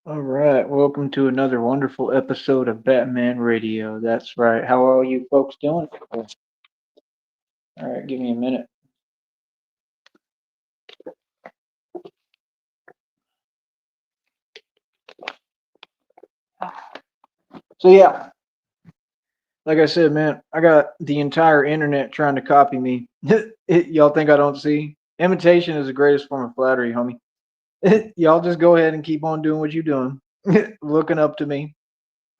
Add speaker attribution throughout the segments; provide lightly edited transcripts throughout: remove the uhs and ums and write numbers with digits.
Speaker 1: All right, welcome to another wonderful episode of Batman Radio. That's right. How are you folks doing? All right, give me a minute. So yeah, like I said, man, I got the entire internet trying to copy me. Y'all think I don't see? Imitation is the greatest form of flattery, homie. Y'all just go ahead and keep on doing what you're doing, looking up to me,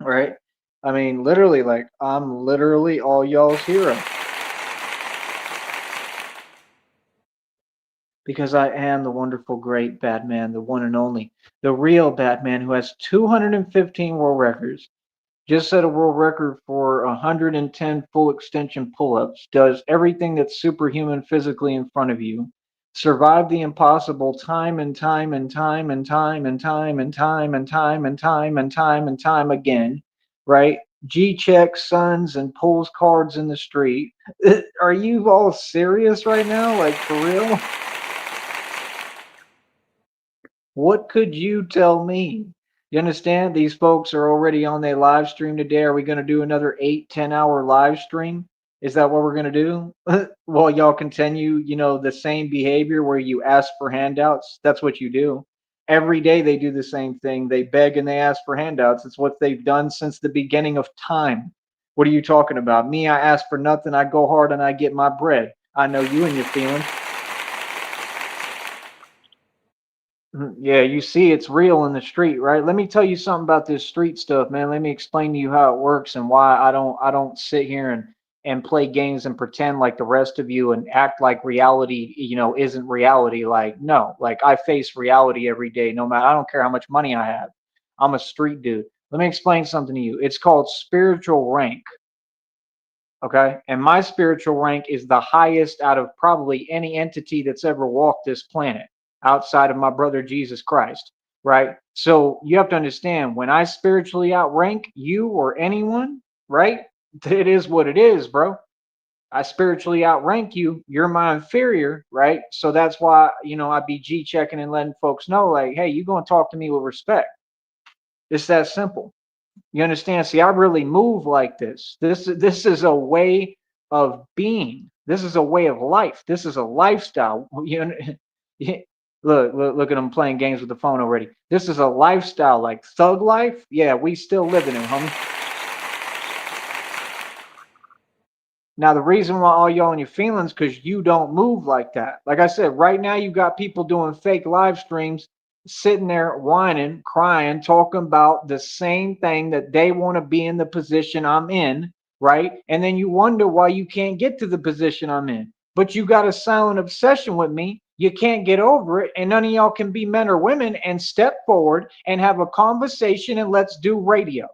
Speaker 1: right? I mean, literally, like I'm literally all y'all's hero. Because I am the wonderful, great Batman, the one and only, the real Batman who has 215 world records, just set a world record for 110 full extension pull ups, does everything that's superhuman physically in front of you, survived the impossible time and time and time and time and time and time and time and time and time and time again, right? G checks sons and pulls cards in the street. Are you all serious right now? Like, for real? What could you tell me? You understand? These folks are already on their live stream today. Are we going to do another 8, 10 hour live stream? Is that what we're going to do? Well, y'all continue, the same behavior where you ask for handouts. That's what you do. Every day they do the same thing. They beg and they ask for handouts. It's what they've done since the beginning of time. What are you talking about? Me, I ask for nothing. I go hard and I get my bread. I know you and your feelings. Yeah, you see it's real in the street, right? Let me tell you something about this street stuff, man. Let me explain to you how it works and why I don't sit here and play games and pretend like the rest of you and act like reality, isn't reality. Like, no, like I face reality every day, no matter I don't care how much money I have. I'm a street dude. Let me explain something to you. It's called spiritual rank, okay? And my spiritual rank is the highest out of probably any entity that's ever walked this planet outside of my brother Jesus Christ, right? So you have to understand when I spiritually outrank you or anyone, right? It is what it is, bro. I spiritually outrank you. You're my inferior, right? So that's why, I be G checking and letting folks know, like, hey, you going to talk to me with respect. It's that simple. You understand? See, I really move like this. This is a way of being. This is a way of life. This is a lifestyle. Look at them playing games with the phone already. This is a lifestyle, like thug life. Yeah, we still living it, homie. Now, the reason why all y'all in your feelings because you don't move like that. Like I said, right now you got people doing fake live streams, sitting there whining, crying, talking about the same thing that they want to be in the position I'm in, right? And then you wonder why you can't get to the position I'm in. But you got a silent obsession with me. You can't get over it, and none of y'all can be men or women and step forward and have a conversation and let's do radio.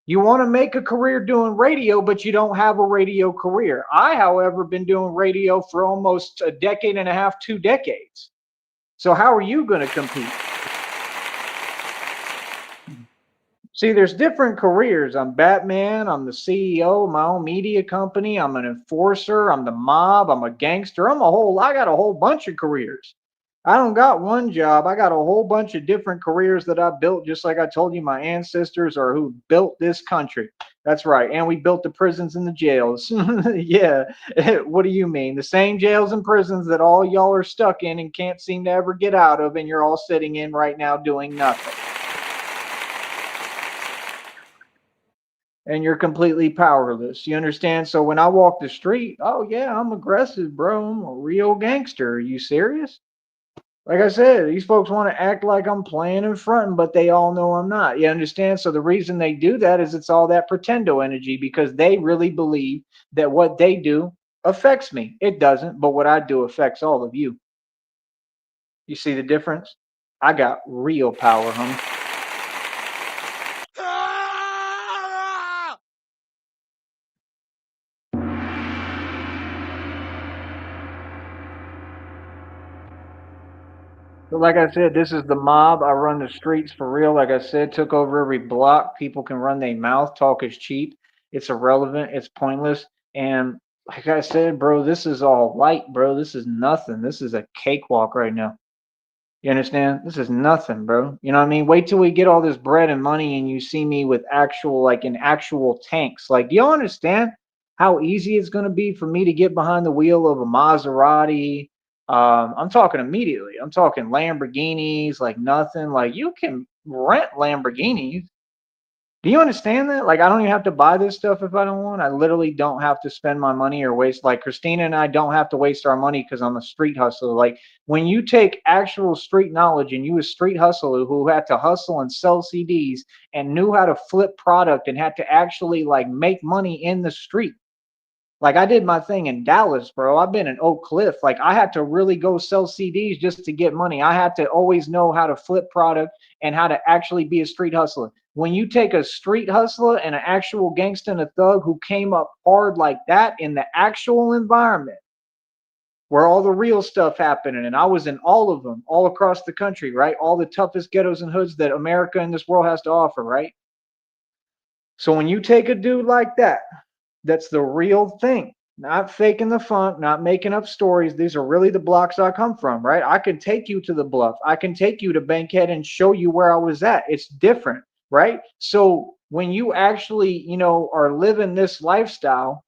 Speaker 1: You want to make a career doing radio, but you don't have a radio career. I, however, been doing radio for almost a decade and a half, 2 decades. So how are you going to compete? See, there's different careers. I'm Batman. I'm the CEO of my own media company. I'm an enforcer. I'm the mob. I'm a gangster. I got a whole bunch of careers. I don't got one job. I got a whole bunch of different careers that I built, just like I told you, my ancestors are who built this country. That's right. And we built the prisons and the jails. Yeah. What do you mean? The same jails and prisons that all y'all are stuck in and can't seem to ever get out of, and you're all sitting in right now doing nothing. And you're completely powerless. You understand? So when I walk the street, oh yeah, I'm aggressive, bro. I'm a real gangster. Are you serious? Like I said, these folks want to act like I'm playing and fronting, but they all know I'm not. You understand? So the reason they do that is it's all that pretendo energy because they really believe that what they do affects me. It doesn't, but what I do affects all of you. You see the difference? I got real power, homie. So like I said, this is the mob. I run the streets for real. Like I said, took over every block. People can run their mouth. Talk is cheap. It's irrelevant. It's pointless. And like I said, bro, this is all light, bro. This is nothing. This is a cakewalk right now. You understand? This is nothing, bro. You know what I mean? Wait till we get all this bread and money and you see me with actual, like in actual tanks. Like, do you understand how easy it's going to be for me to get behind the wheel of a Maserati? I'm talking immediately. I'm talking Lamborghinis, like nothing. Like, you can rent Lamborghinis. Do you understand that? Like, I don't even have to buy this stuff if I don't want. I literally don't have to spend my money or waste. Like, Christina and I don't have to waste our money because I'm a street hustler. Like, when you take actual street knowledge and you a street hustler who had to hustle and sell CDs and knew how to flip product and had to actually like make money in the street, like I did my thing in Dallas, bro. I've been in Oak Cliff. Like I had to really go sell CDs just to get money. I had to always know how to flip product and how to actually be a street hustler. When you take a street hustler and an actual gangster and a thug who came up hard like that in the actual environment where all the real stuff happening, and I was in all of them, all across the country, right? All the toughest ghettos and hoods that America and this world has to offer, right? So when you take a dude like that, that's the real thing. Not faking the funk, not making up stories. These are really the blocks I come from, right? I can take you to the bluff. I can take you to Bankhead and show you where I was at. It's different, right? So when you actually, are living this lifestyle,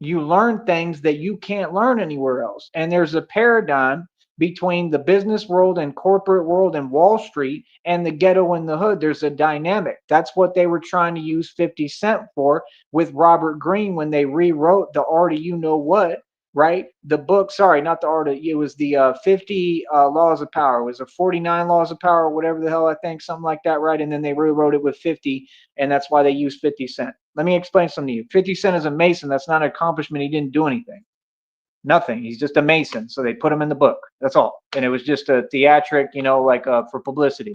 Speaker 1: you learn things that you can't learn anywhere else. And there's a paradigm between the business world and corporate world and Wall Street and the ghetto and the hood. There's a dynamic. That's what they were trying to use 50 Cent for with Robert Greene when they rewrote the Art of You Know What, right? The book, sorry, not the Art of, it was the 50 Laws of Power. It was the 49 Laws of Power, whatever the hell, I think, something like that, right? And then they rewrote it with 50, and that's why they used 50 Cent. Let me explain something to you. 50 Cent is a Mason. That's not an accomplishment. He didn't do anything. Nothing. He's just a Mason. So they put him in the book. That's all. And it was just a theatric, like for publicity.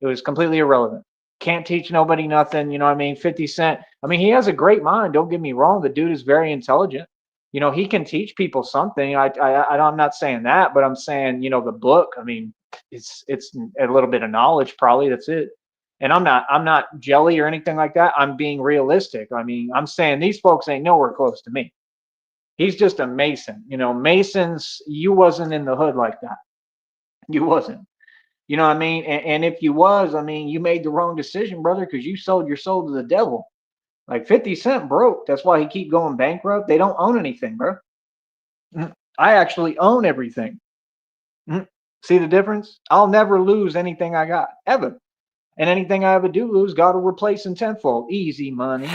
Speaker 1: It was completely irrelevant. Can't teach nobody nothing. You know what I mean? 50 Cent. I mean, he has a great mind. Don't get me wrong. The dude is very intelligent. He can teach people something. I'm not saying that, but I'm saying, the book. I mean, it's a little bit of knowledge, probably. That's it. And I'm not jelly or anything like that. I'm being realistic. I mean, I'm saying these folks ain't nowhere close to me. He's just a Mason. Masons, you wasn't in the hood like that. You wasn't. You know what I mean? And if you was, I mean, you made the wrong decision, brother, because you sold your soul to the devil. Like 50 Cent broke. That's why he keep going bankrupt. They don't own anything, bro. I actually own everything. See the difference? I'll never lose anything I got, ever. And anything I ever do lose, God will replace in tenfold. Easy money.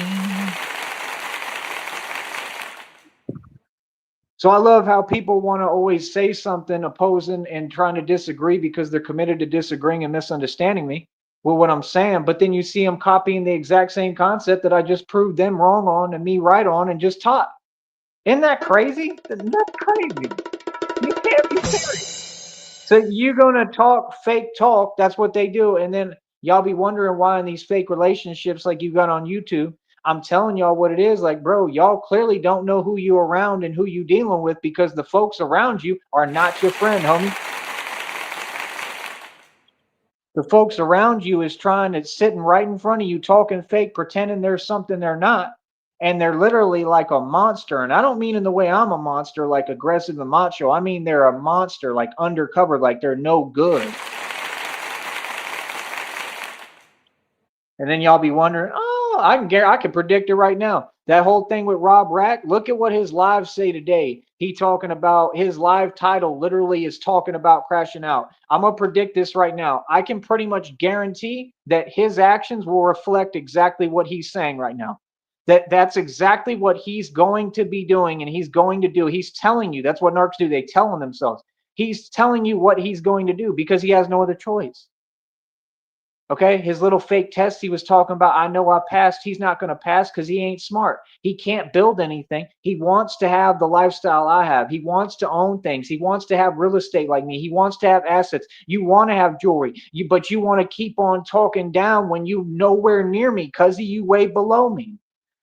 Speaker 1: So I love how people want to always say something opposing and trying to disagree because they're committed to disagreeing and misunderstanding me with what I'm saying. But then you see them copying the exact same concept that I just proved them wrong on and me right on and just taught. Isn't that crazy? That's crazy. You can't be serious. So you're gonna talk fake talk. That's what they do, and then y'all be wondering why in these fake relationships like you got on YouTube. I'm telling y'all what it is. Like, bro, y'all clearly don't know who you around and who you dealing with because the folks around you are not your friend, homie. The folks around you is trying to sitting right in front of you talking fake, pretending there's something they're not. And they're literally like a monster. And I don't mean in the way I'm a monster, like aggressive and macho. I mean they're a monster, like undercover, like they're no good. And then y'all be wondering, oh, I can predict it right now. That whole thing with Rob Rack, look at what his lives say today. He talking about his live title literally is talking about crashing out. I'm gonna predict this right now. I can pretty much guarantee that his actions will reflect exactly what he's saying right now. That's exactly what he's going to be doing and he's going to do. He's telling you that's what narcs do. They tell on themselves. He's telling you what he's going to do because he has no other choice. Okay, his little fake test he was talking about, I know I passed. He's not going to pass because he ain't smart. He can't build anything. He wants to have the lifestyle I have. He wants to own things. He wants to have real estate like me. He wants to have assets. You want to have jewelry, but you want to keep on talking down when you nowhere near me because you way below me.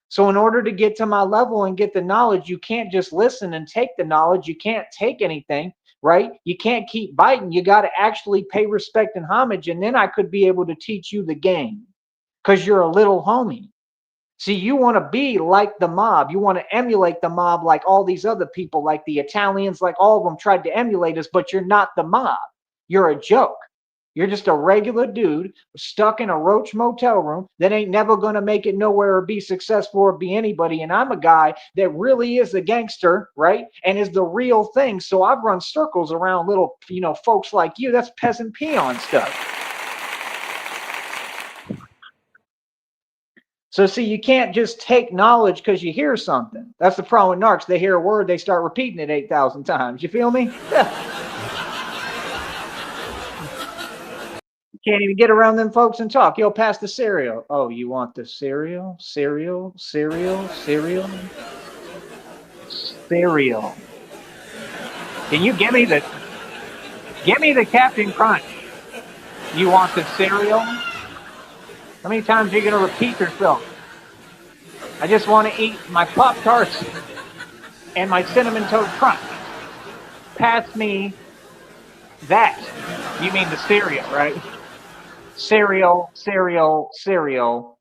Speaker 1: So in order to get to my level and get the knowledge, you can't just listen and take the knowledge. You can't take anything, right? You can't keep biting. You got to actually pay respect and homage. And then I could be able to teach you the game because you're a little homie. See, you want to be like the mob. You want to emulate the mob like all these other people, like the Italians, like all of them tried to emulate us, but you're not the mob. You're a joke. You're just a regular dude stuck in a roach motel room that ain't never going to make it nowhere or be successful or be anybody. And I'm a guy that really is a gangster, right? And is the real thing. So I've run circles around little, folks like you. That's peasant peon stuff. So see, you can't just take knowledge because you hear something. That's the problem with narcs. They hear a word, they start repeating it 8,000 times. You feel me? Can't even get around them folks and talk. Yo, pass the cereal. Oh, you want the cereal? Cereal? Cereal? Cereal? Cereal. Can you give me the Captain Crunch? You want the cereal? How many times are you gonna repeat yourself? I just want to eat my Pop Tarts and my Cinnamon Toast Crunch. Pass me that. You mean the cereal, right? Cereal, cereal, cereal.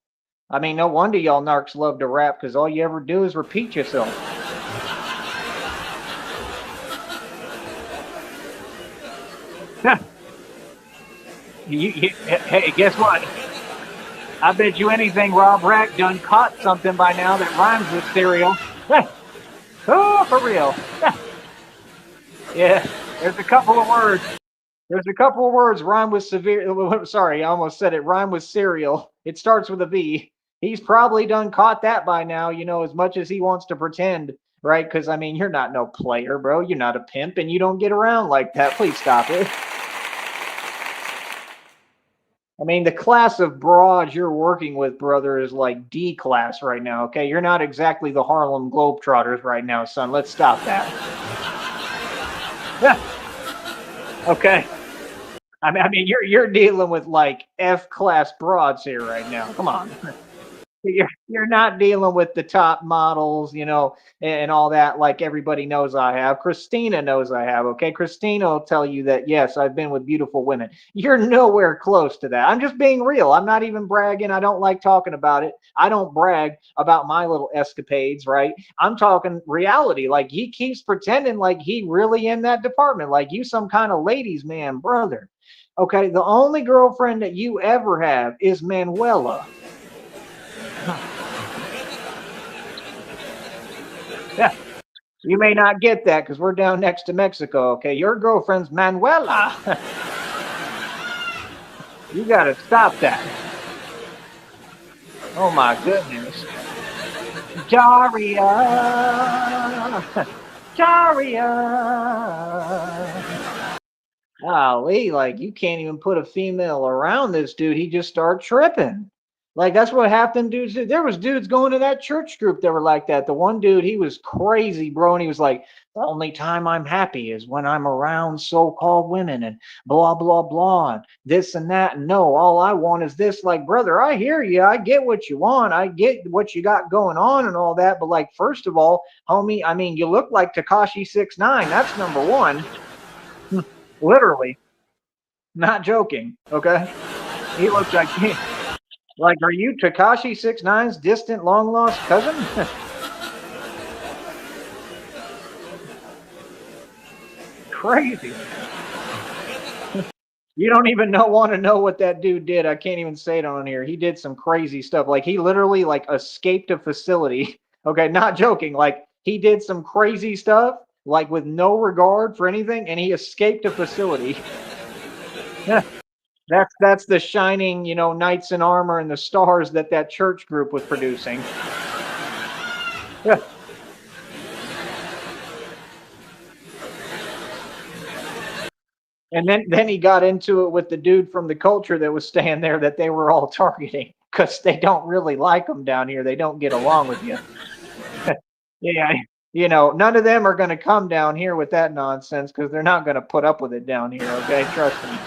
Speaker 1: I mean, no wonder y'all narcs love to rap because all you ever do is repeat yourself. Hey, guess what? I bet you anything Rob Rack done caught something by now that rhymes with cereal. Oh, for real. Yeah, there's a couple of words. There's a couple of words rhyme with severe. Sorry, I almost said it. Rhyme with cereal. It starts with a V. He's probably done caught that by now, as much as he wants to pretend, right? Because, I mean, you're not no player, bro. You're not a pimp, and you don't get around like that. Please stop it. I mean, the class of broads you're working with, brother, is like D class right now, okay? You're not exactly the Harlem Globetrotters right now, son. Let's stop that. Yeah. Okay. I mean, you're dealing with like F class broads here right now. Come on. You're not dealing with the top models, and all that like everybody knows I have. Christina knows I have, okay? Christina will tell you that yes, I've been with beautiful women. You're nowhere close to that. I'm just being real. I'm not even bragging. I don't like talking about it. I don't brag about my little escapades, right? I'm talking reality. Like he keeps pretending like he really in that department, like you some kind of ladies man, brother. Okay, the only girlfriend that you ever have is Manuela. Yeah. You may not get that because we're down next to Mexico. Okay, your girlfriend's Manuela. You got to stop that. Oh my goodness, Daria, Daria. Golly, like you can't even put a female around this dude. He just started tripping. Like that's what half them dudes did. There was dudes going to that church group that were like that. The one dude, he was crazy, bro, and he was like, "The only time I'm happy is when I'm around so-called women and blah blah blah and this and that. And no, all I want is this." Like, brother, I hear you. I get what you want. I get what you got going on and all that. But like, first of all, homie, I mean, you look like Takashi 6ix9ine. That's number one. Literally. Not joking. Okay. He looks like are you Takashi 6ix9ine's distant long lost cousin? Crazy. You don't even want to know what that dude did. I can't even say it on here. He did some crazy stuff. Like he literally like escaped a facility. Okay, not joking. Like he did some crazy stuff, like with no regard for anything, and he escaped a facility. That's the shining, knights in armor and the stars that church group was producing. Yeah. And then he got into it with the dude from the culture that was staying there that they were all targeting because they don't really like them down here. They don't get along with you. Yeah, none of them are going to come down here with that nonsense because they're not going to put up with it down here. Okay, trust me.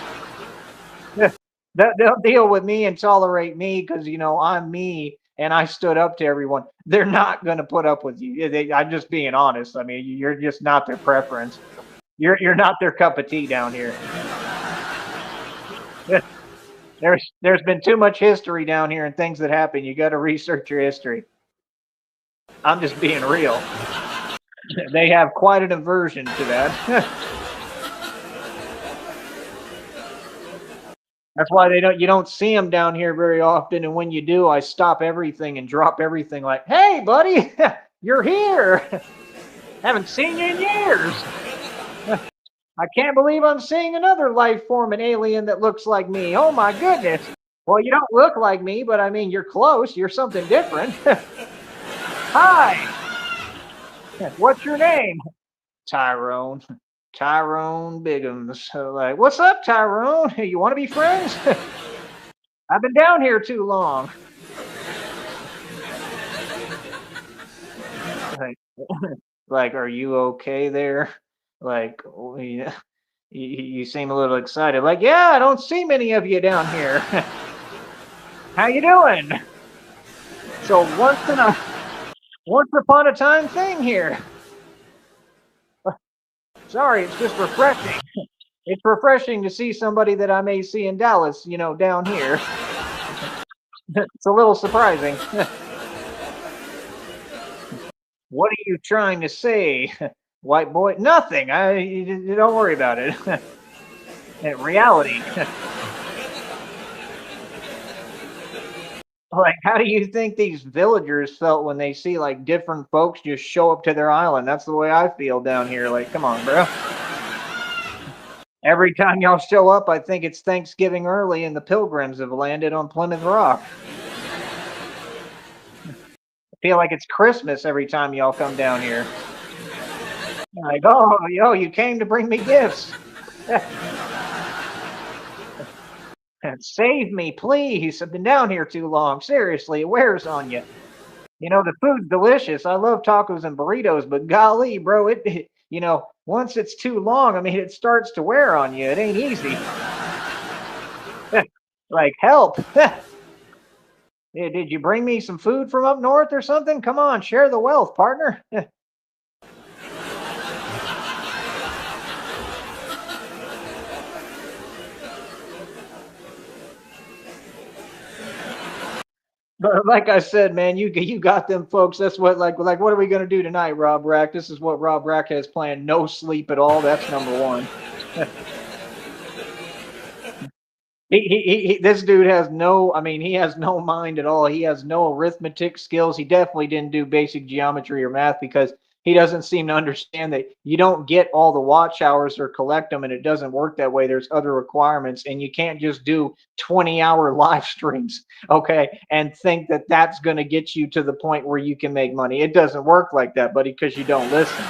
Speaker 1: They'll deal with me and tolerate me because I'm me and I stood up to everyone. They're not going to put up with you. I'm just being honest. I mean, you're just not their preference. You're not their cup of tea down here. There's been too much history down here and things that happen. You got to research your history. I'm just being real. They have quite an aversion to that. That's why they don't you don't see them down here very often, and when you do, I stop everything and drop everything like, "Hey, buddy, you're here. Haven't seen you in years. I can't believe I'm seeing another life form, an alien that looks like me. Oh my goodness. Well, you don't look like me, but I mean, you're close. You're something different. Hi, what's your name? Tyrone. Tyrone Biggums. So like, what's up, Tyrone? Hey, you want to be friends? I've been down here too long. Like, like, are you okay there? Like, you seem a little excited. Like, yeah, I don't see many of you down here. How you doing? So once upon a time thing here. Sorry, it's just refreshing. It's refreshing to see somebody that I may see in Dallas, down here. It's a little surprising. What are you trying to say, white boy? Nothing. You don't worry about it. In reality, like, how do you think these villagers felt when they see like different folks just show up to their island? That's the way I feel down here. Like, come on, bro. Every time y'all show up, I think it's Thanksgiving early and the pilgrims have landed on Plymouth Rock. I feel like it's Christmas every time y'all come down here. Like, oh, yo, you came to bring me gifts. Save me, please. I've been down here too long. Seriously, it wears on you. The food's delicious. I love tacos and burritos, but golly, bro, once it's too long, I mean, it starts to wear on you. It ain't easy. Like, help. Yeah, did you bring me some food from up north or something? Come on, share the wealth, partner. But like I said, man, you got them folks. That's what are we gonna do tonight, Rob Rack? This is what Rob Rack has planned. No sleep at all. That's number one. This dude has no, I mean, he has no mind at all. He has no arithmetic skills. He definitely didn't do basic geometry or math because he doesn't seem to understand that you don't get all the watch hours or collect them, and it doesn't work that way. There's other requirements, and you can't just do 20-hour live streams, okay, and think that that's going to get you to the point where you can make money. It doesn't work like that, buddy, because you don't listen.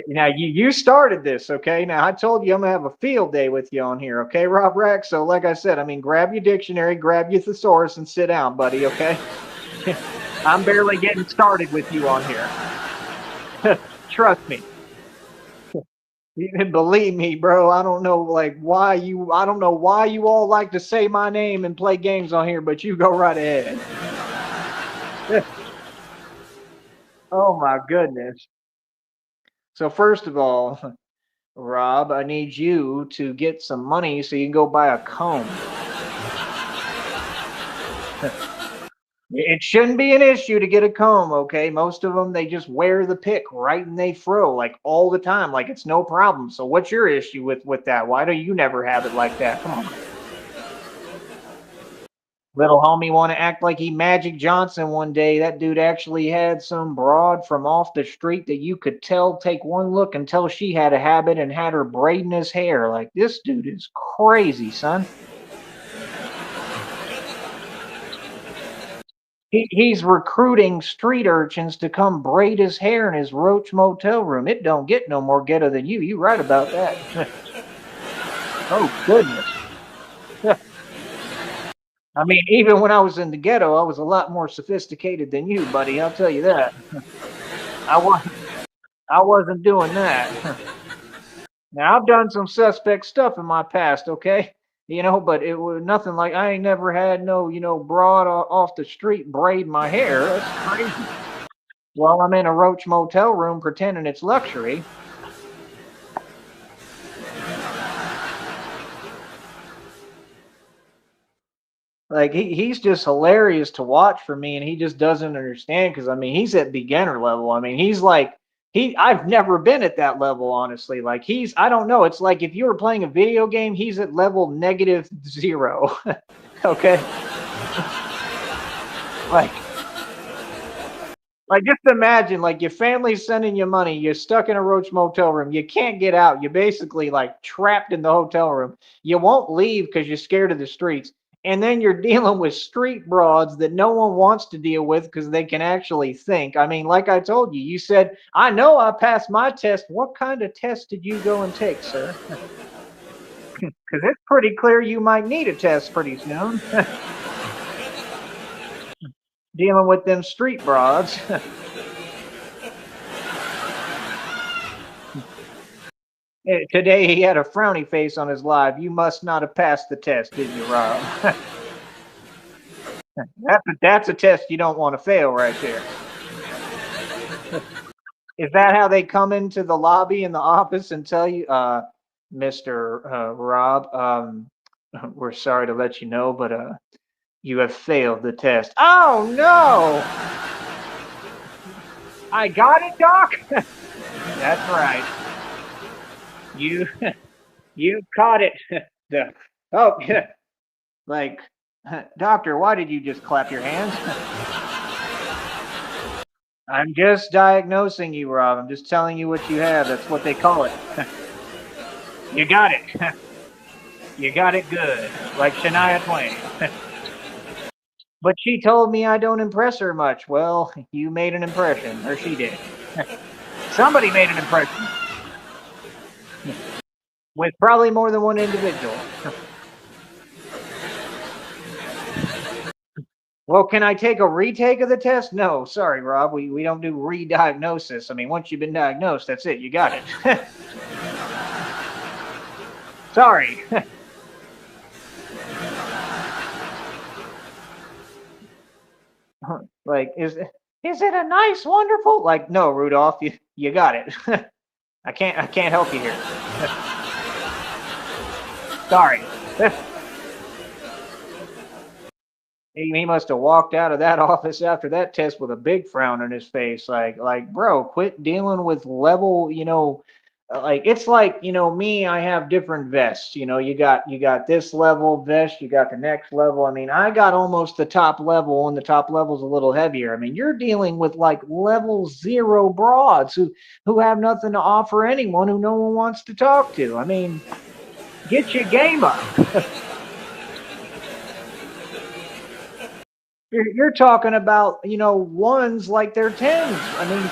Speaker 1: Now you started this, okay? Now I told you I'm gonna have a field day with you on here, okay, Rob Rex? So like I said, I mean, grab your dictionary, grab your thesaurus, and sit down, buddy, okay? I'm barely getting started with you on here. Trust me. And believe me, bro, I don't know I don't know why you all like to say my name and play games on here, but you go right ahead. Oh my goodness. So first of all, Rob, I need you to get some money so you can go buy a comb. It shouldn't be an issue to get a comb, okay? Most of them, they just wear the pick right in they fro, like all the time, like it's no problem. So what's your issue with that? Why do you never have it like that? Come on. Little homie want to act like he Magic Johnson one day. That dude actually had some broad from off the street that you could tell take one look and tell she had a habit and had her braiding his hair. Like this dude is crazy, son. He's recruiting street urchins to come braid his hair in his Roach motel room. It don't get no more ghetto than you. You right about that. Oh goodness. I mean, even when I was in the ghetto, I was a lot more sophisticated than you, buddy. I'll tell you that. I wasn't. I wasn't doing that. Now I've done some suspect stuff in my past, okay? But it was nothing like I ain't never had no, broad off the street braid my hair. That's crazy. While I'm in a Roach motel room pretending it's luxury. Like he's just hilarious to watch for me, and he just doesn't understand because I mean he's at beginner level. I mean he's like I've never been at that level, honestly. Like I don't know. It's like if you were playing a video game, he's at level -0. Okay. Like just imagine, like, your family's sending you money, you're stuck in a roach motel room, you can't get out, you're basically like trapped in the hotel room. You won't leave because you're scared of the streets. And then you're dealing with street broads that no one wants to deal with because they can actually think. I mean, like I told you, you said, I know I passed my test. What kind of test did you go and take, sir? Because it's pretty clear you might need a test pretty soon. Dealing with them street broads. Today he had a frowny face on his live. You must not have passed the test, did you, Rob? That's a test you don't want to fail right there. Is that how they come into the lobby in the office and tell you, Mr. Rob, we're sorry to let you know, but you have failed the test. Oh no! I got it, Doc. That's right. You you caught it. The, oh, like, doctor, why did you just clap your hands? I'm just diagnosing you, Rob. I'm just telling you what you have. That's what they call it. You got it. You got it good, like Shania Twain. But she told me I don't impress her much. Well, you made an impression, or she did. Somebody made an impression with probably more than one individual. Well, can I take a retake of the test? No, sorry, Rob. We don't do re-diagnosis. I mean, once you've been diagnosed, that's it. You got it. Sorry. Like, is it a nice, wonderful? Like, no, Rudolph, you got it. I can't help you here. Sorry. He must have walked out of that office after that test with a big frown on his face. Bro, quit dealing with level. Like it's like me. I have different vests. You got this level vest. You got the next level. I mean, I got almost the top level, and the top level's a little heavier. I mean, you're dealing with like level 0 broads who have nothing to offer anyone, who no one wants to talk to. I mean, get your game up. You're talking about, ones like they're tens. I mean,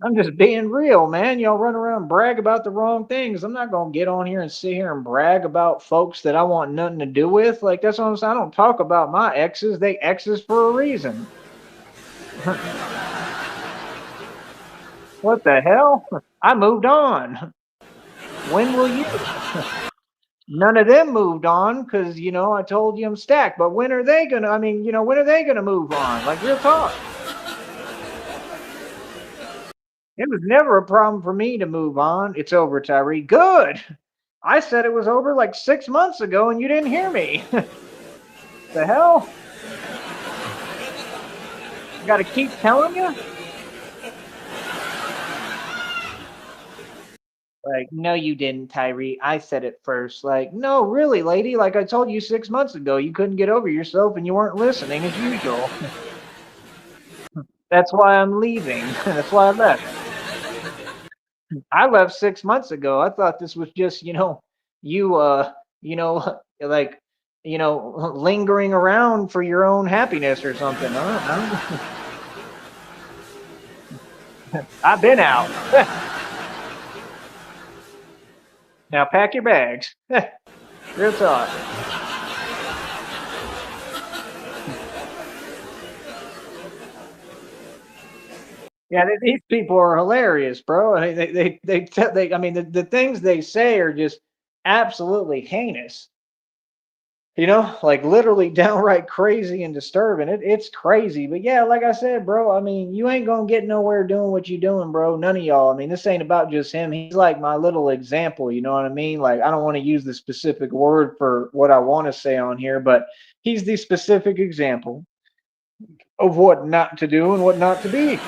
Speaker 1: I'm just being real, man. Y'all run around and brag about the wrong things. I'm not gonna get on here and sit here and brag about folks that I want nothing to do with. Like that's what I'm saying. I don't talk about my exes. They exes for a reason. What the hell? I moved on. When will you? None of them moved on because I told you I'm stacked. But when are they gonna? I mean, when are they gonna move on? Like real talk. It was never a problem for me to move on. It's over, Tyree. Good. I said it was over like 6 months ago and you didn't hear me. The hell? I gotta keep telling you? Like, no, you didn't, Tyree. I said it first. Like, no, really, lady. Like I told you 6 months ago, you couldn't get over yourself and you weren't listening as usual. That's why I'm leaving. That's why I left. I left 6 months ago. I thought this was just, you like, lingering around for your own happiness or something. I don't know. I've been out. Now pack your bags. Real talk. Yeah, these people are hilarious, bro. I mean, I mean, the things they say are just absolutely heinous. Like literally downright crazy and disturbing. It's crazy. But yeah, like I said, bro, I mean, you ain't gonna get nowhere doing what you doing, bro. None of y'all. I mean, this ain't about just him. He's like my little example, you know what I mean? Like, I don't want to use the specific word for what I want to say on here, but he's the specific example of what not to do and what not to be.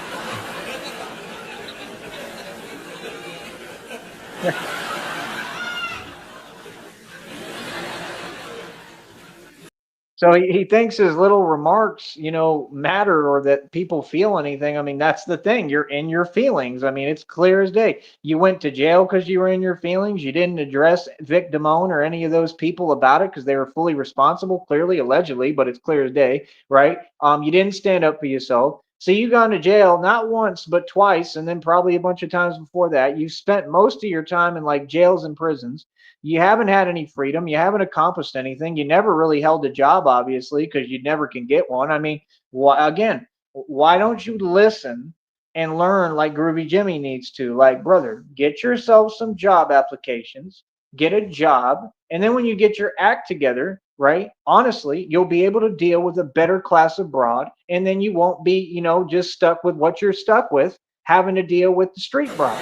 Speaker 1: So he thinks his little remarks, matter or that people feel anything. I mean, that's the thing. You're in your feelings. I mean, it's clear as day. You went to jail because you were in your feelings. You didn't address Vic Damone or any of those people about it because they were fully responsible, clearly, allegedly, but it's clear as day, right? You didn't stand up for yourself. So you gone to jail not once but twice, and then probably a bunch of times before that. You spent most of your time in like jails and prisons. You haven't had any freedom. You haven't accomplished anything. You never really held a job, obviously, because you never can get one. I mean, again, why don't you listen and learn like Groovy Jimmy needs to? Like, brother, get yourself some job applications, get a job, and then when you get your act together, right? Honestly, you'll be able to deal with a better class abroad, and then you won't be, just stuck with what you're stuck with, having to deal with the street bros.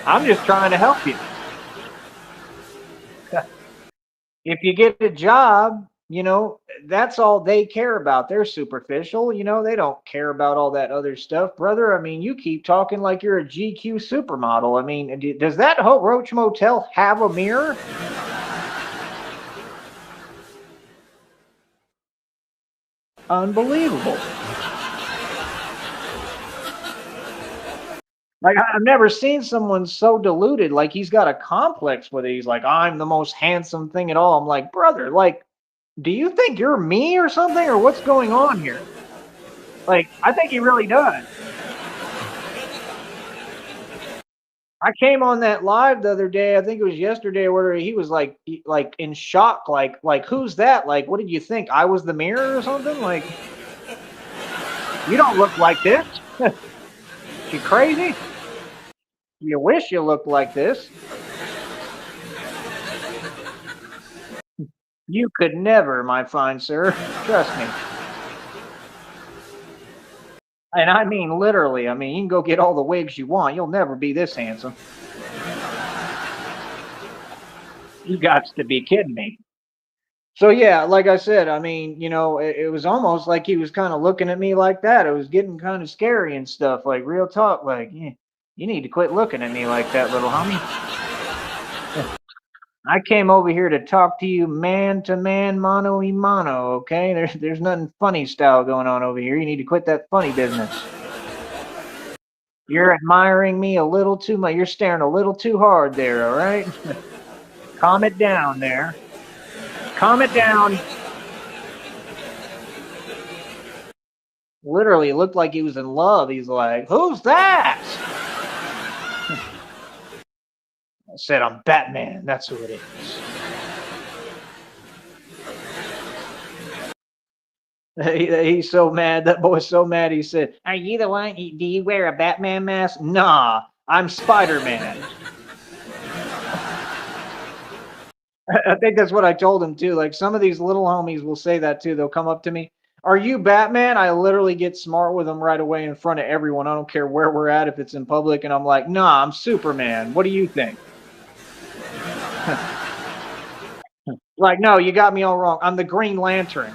Speaker 1: I'm just trying to help you. If you get a job, that's all they care about. They're superficial, they don't care about all that other stuff, brother. I mean, you keep talking like you're a GQ supermodel. I mean, does that whole Roach Motel have a mirror? Unbelievable. Like, I've never seen someone so deluded. Like, he's got a complex with it. He's like, I'm the most handsome thing at all. I'm like, brother, like, do you think you're me or something, or what's going on here? Like, I think he really does. I came on that live the other day. I think it was yesterday, where he was like, like in shock, like who's that? Like, what did you think? I was the mirror or something? Like, you don't look like this. You crazy? You wish you looked like this. You could never, my fine sir. Trust me. And I mean literally. I mean, you can go get all the wigs you want. You'll never be this handsome. You got to be kidding me. So yeah, like I said, I mean, it was almost like he was kind of looking at me like that. It was getting kind of scary and stuff. Like real talk, like you need to quit looking at me like that, little homie. I came over here to talk to you man to man, mano y mano. Okay, there's nothing funny style going on over here. You need to quit that funny business. You're admiring me a little too much. You're staring a little too hard there. All right, calm it down there. Calm it down. Literally, it looked like he was in love. He's like, "Who's that?" I said, "I'm Batman. That's who it is." He's so mad. That boy's so mad. He said, "Are you the one? Do you wear a Batman mask?" Nah, I'm Spider Man. I think that's what I told him too. Like some of these little homies will say that too. They'll come up to me, "Are you Batman?" I literally get smart with them right away in front of everyone. I don't care where we're at, if it's in public, and I'm like, "Nah, I'm Superman. What do you think?" Like, no, you got me all wrong. I'm the Green Lantern.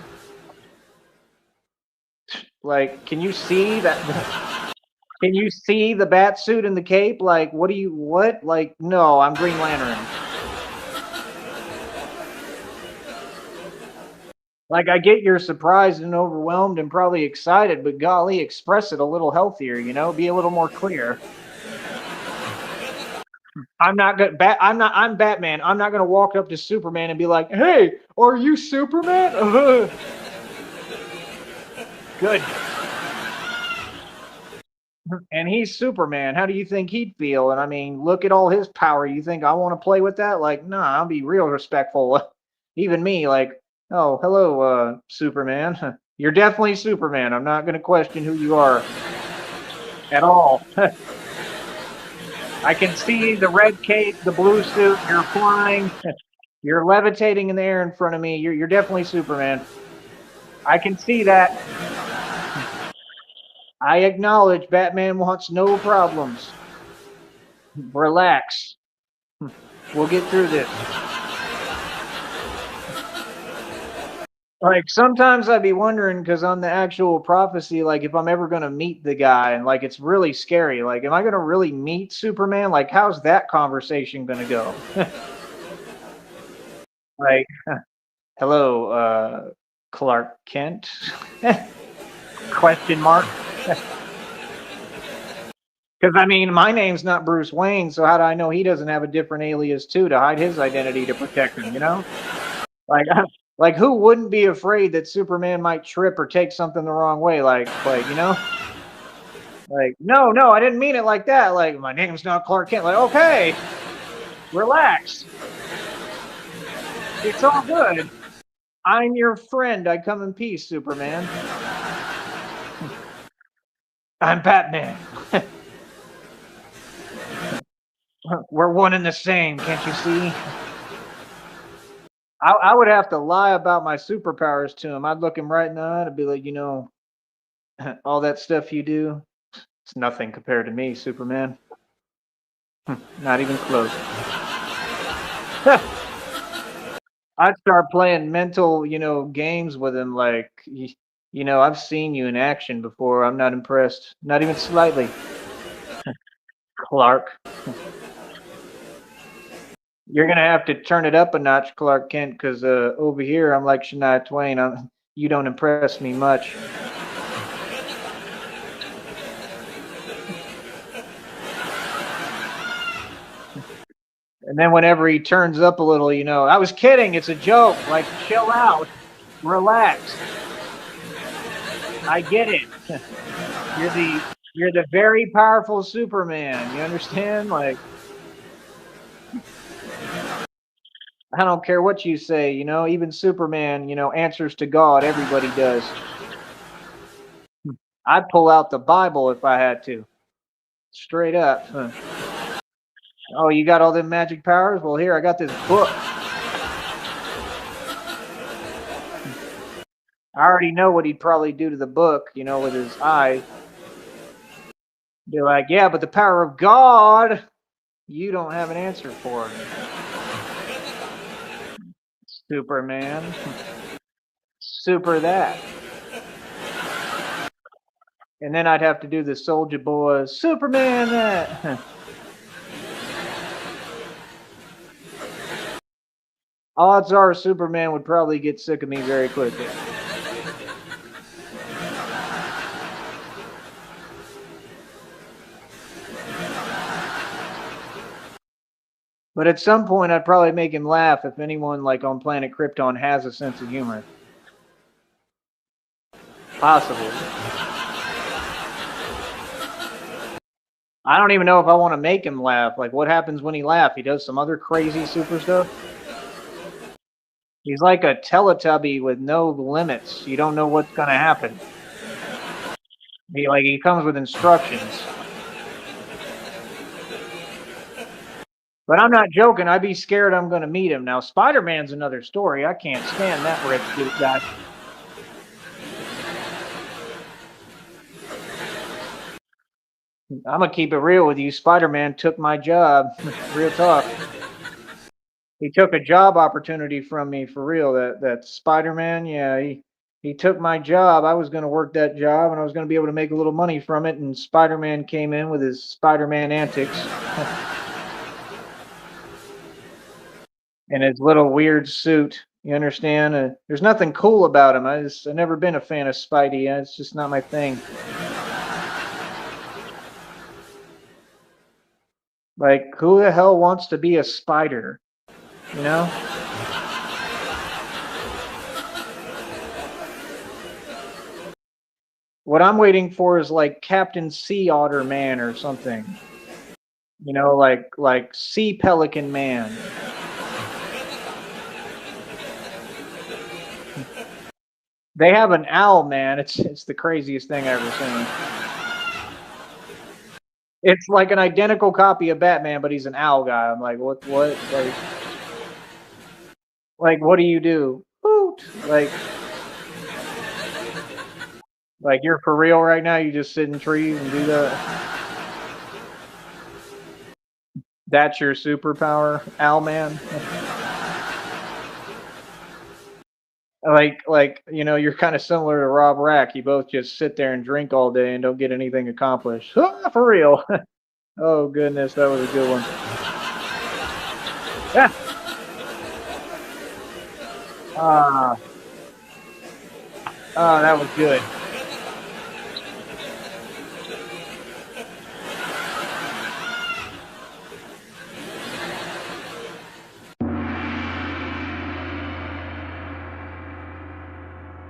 Speaker 1: Like, can you see that? Can you see the bat suit and the cape? Like, what do you what? Like, no, I'm Green Lantern. Like, I get you're surprised and overwhelmed and probably excited, but golly, express it a little healthier, be a little more clear. I'm not gonna bat I'm not I'm Batman. I'm not gonna walk up to Superman and be like, "Hey, are you Superman?" Good. And he's Superman. How do you think he'd feel? And I mean, look at all his power. You think I want to play with that? Like, nah, I'll be real respectful. Even me, like, oh, hello, Superman. You're definitely Superman. I'm not going to question who you are at all. I can see the red cape, the blue suit. You're flying. You're levitating in the air in front of me. You're definitely Superman. I can see that. I acknowledge Batman wants no problems. Relax. We'll get through this. Like sometimes I'd be wondering because on the actual prophecy, like if I'm ever gonna meet the guy, and like it's really scary. Like, am I gonna really meet Superman? Like, how's that conversation gonna go? Like, hello, Clark Kent? Question mark. Because I mean, my name's not Bruce Wayne, so how do I know he doesn't have a different alias too to hide his identity to protect him? You know, like, like who wouldn't be afraid that Superman might trip or take something the wrong way? Like you know, like no, no, I didn't mean it like that. Like my name's not Clark Kent. Like okay, relax, it's all good. I'm your friend. I come in peace, Superman. I'm Batman. We're one and the same. Can't you see? I would have to lie about my superpowers to him. I'd look him right in the eye and be like, you know, all that stuff you do, it's nothing compared to me, Superman. Not even close. I'd start playing mental, you know, games with him like, you know, I've seen you in action before. I'm not impressed. Not even slightly. Clark. You're gonna have to turn it up a notch, Clark Kent, because over here I'm like Shania Twain. You don't impress me much. And then whenever he turns up a little, you know, I was kidding. It's a joke. Like, chill out, relax. I get it. You're the very powerful Superman. You understand? Like, I don't care what you say. You know, even Superman, you know, answers to God. Everybody does. I'd pull out the Bible if I had to. Straight up. Huh. Oh, you got all them magic powers? Well, here I got this book. I already know what he'd probably do to the book, you know, with his eye. Be like, yeah, but the power of God, you don't have an answer for it. Superman. Super that. And then I'd have to do the Soldier Boy, Superman that. Odds are Superman would probably get sick of me very quickly. But at some point, I'd probably make him laugh if anyone like on planet Krypton has a sense of humor. Possibly. I don't even know if I want to make him laugh. Like, what happens when he laughs? He does some other crazy super stuff. He's like a Teletubby with no limits. You don't know what's gonna happen. He comes with instructions. But I'm not joking. I'd be scared I'm gonna meet him. Now Spider-Man's another story. I can't stand that rich dude guy. I'm gonna keep it real with you. Spider-Man took my job. Real talk. He took a job opportunity from me for real. That Spider-Man, yeah, he took my job. I was gonna work that job and I was gonna be able to make a little money from it. And Spider-Man came in with his Spider-Man antics and his little weird suit. You understand? There's nothing cool about him. I never been a fan of Spidey. It's just not my thing. Like, who the hell wants to be a spider? You know? What I'm waiting for is like Captain Sea Otter Man or something. You know, like Sea Pelican Man. They have an owl man. It's the craziest thing I've ever seen. It's like an identical copy of Batman, but he's an owl guy. I'm like, what? Like, Like, what do you do? Hoot! Like you're for real right now? You just sit in trees and do that? That's your superpower, Owlman? You're kinda similar to Rob Rack. You both just sit there and drink all day and don't get anything accomplished. Ah, for real. Oh, goodness, that was a good one. Yeah. Ah, oh, that was good.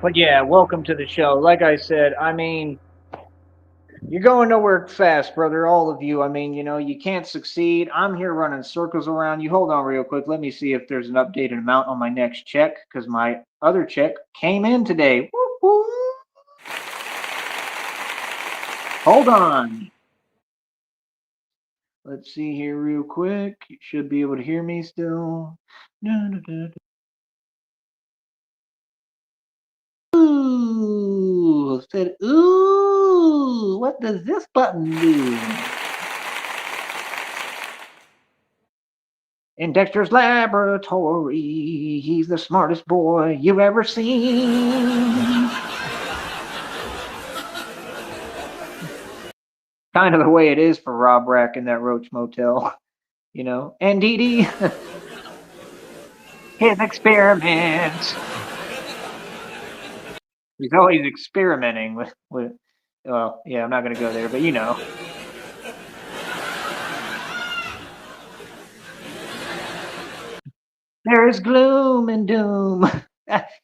Speaker 1: But, yeah, welcome to the show. Like I said, I mean, you're going nowhere fast, brother, all of you. I mean, you can't succeed. I'm here running circles around you. Hold on real quick. Let me see if there's an updated amount on my next check because my other check came in today. Whoop, whoop. Hold on. Let's see here real quick. You should be able to hear me still. Da, da, da, da. Ooh, said, ooh, what does this button do? In Dexter's laboratory, he's the smartest boy you've ever seen. Kind of the way it is for Rob Rack in that Roach Motel, And Dee Dee, his experiments. He's always experimenting with. Well, yeah, I'm not gonna go there, but there's gloom and doom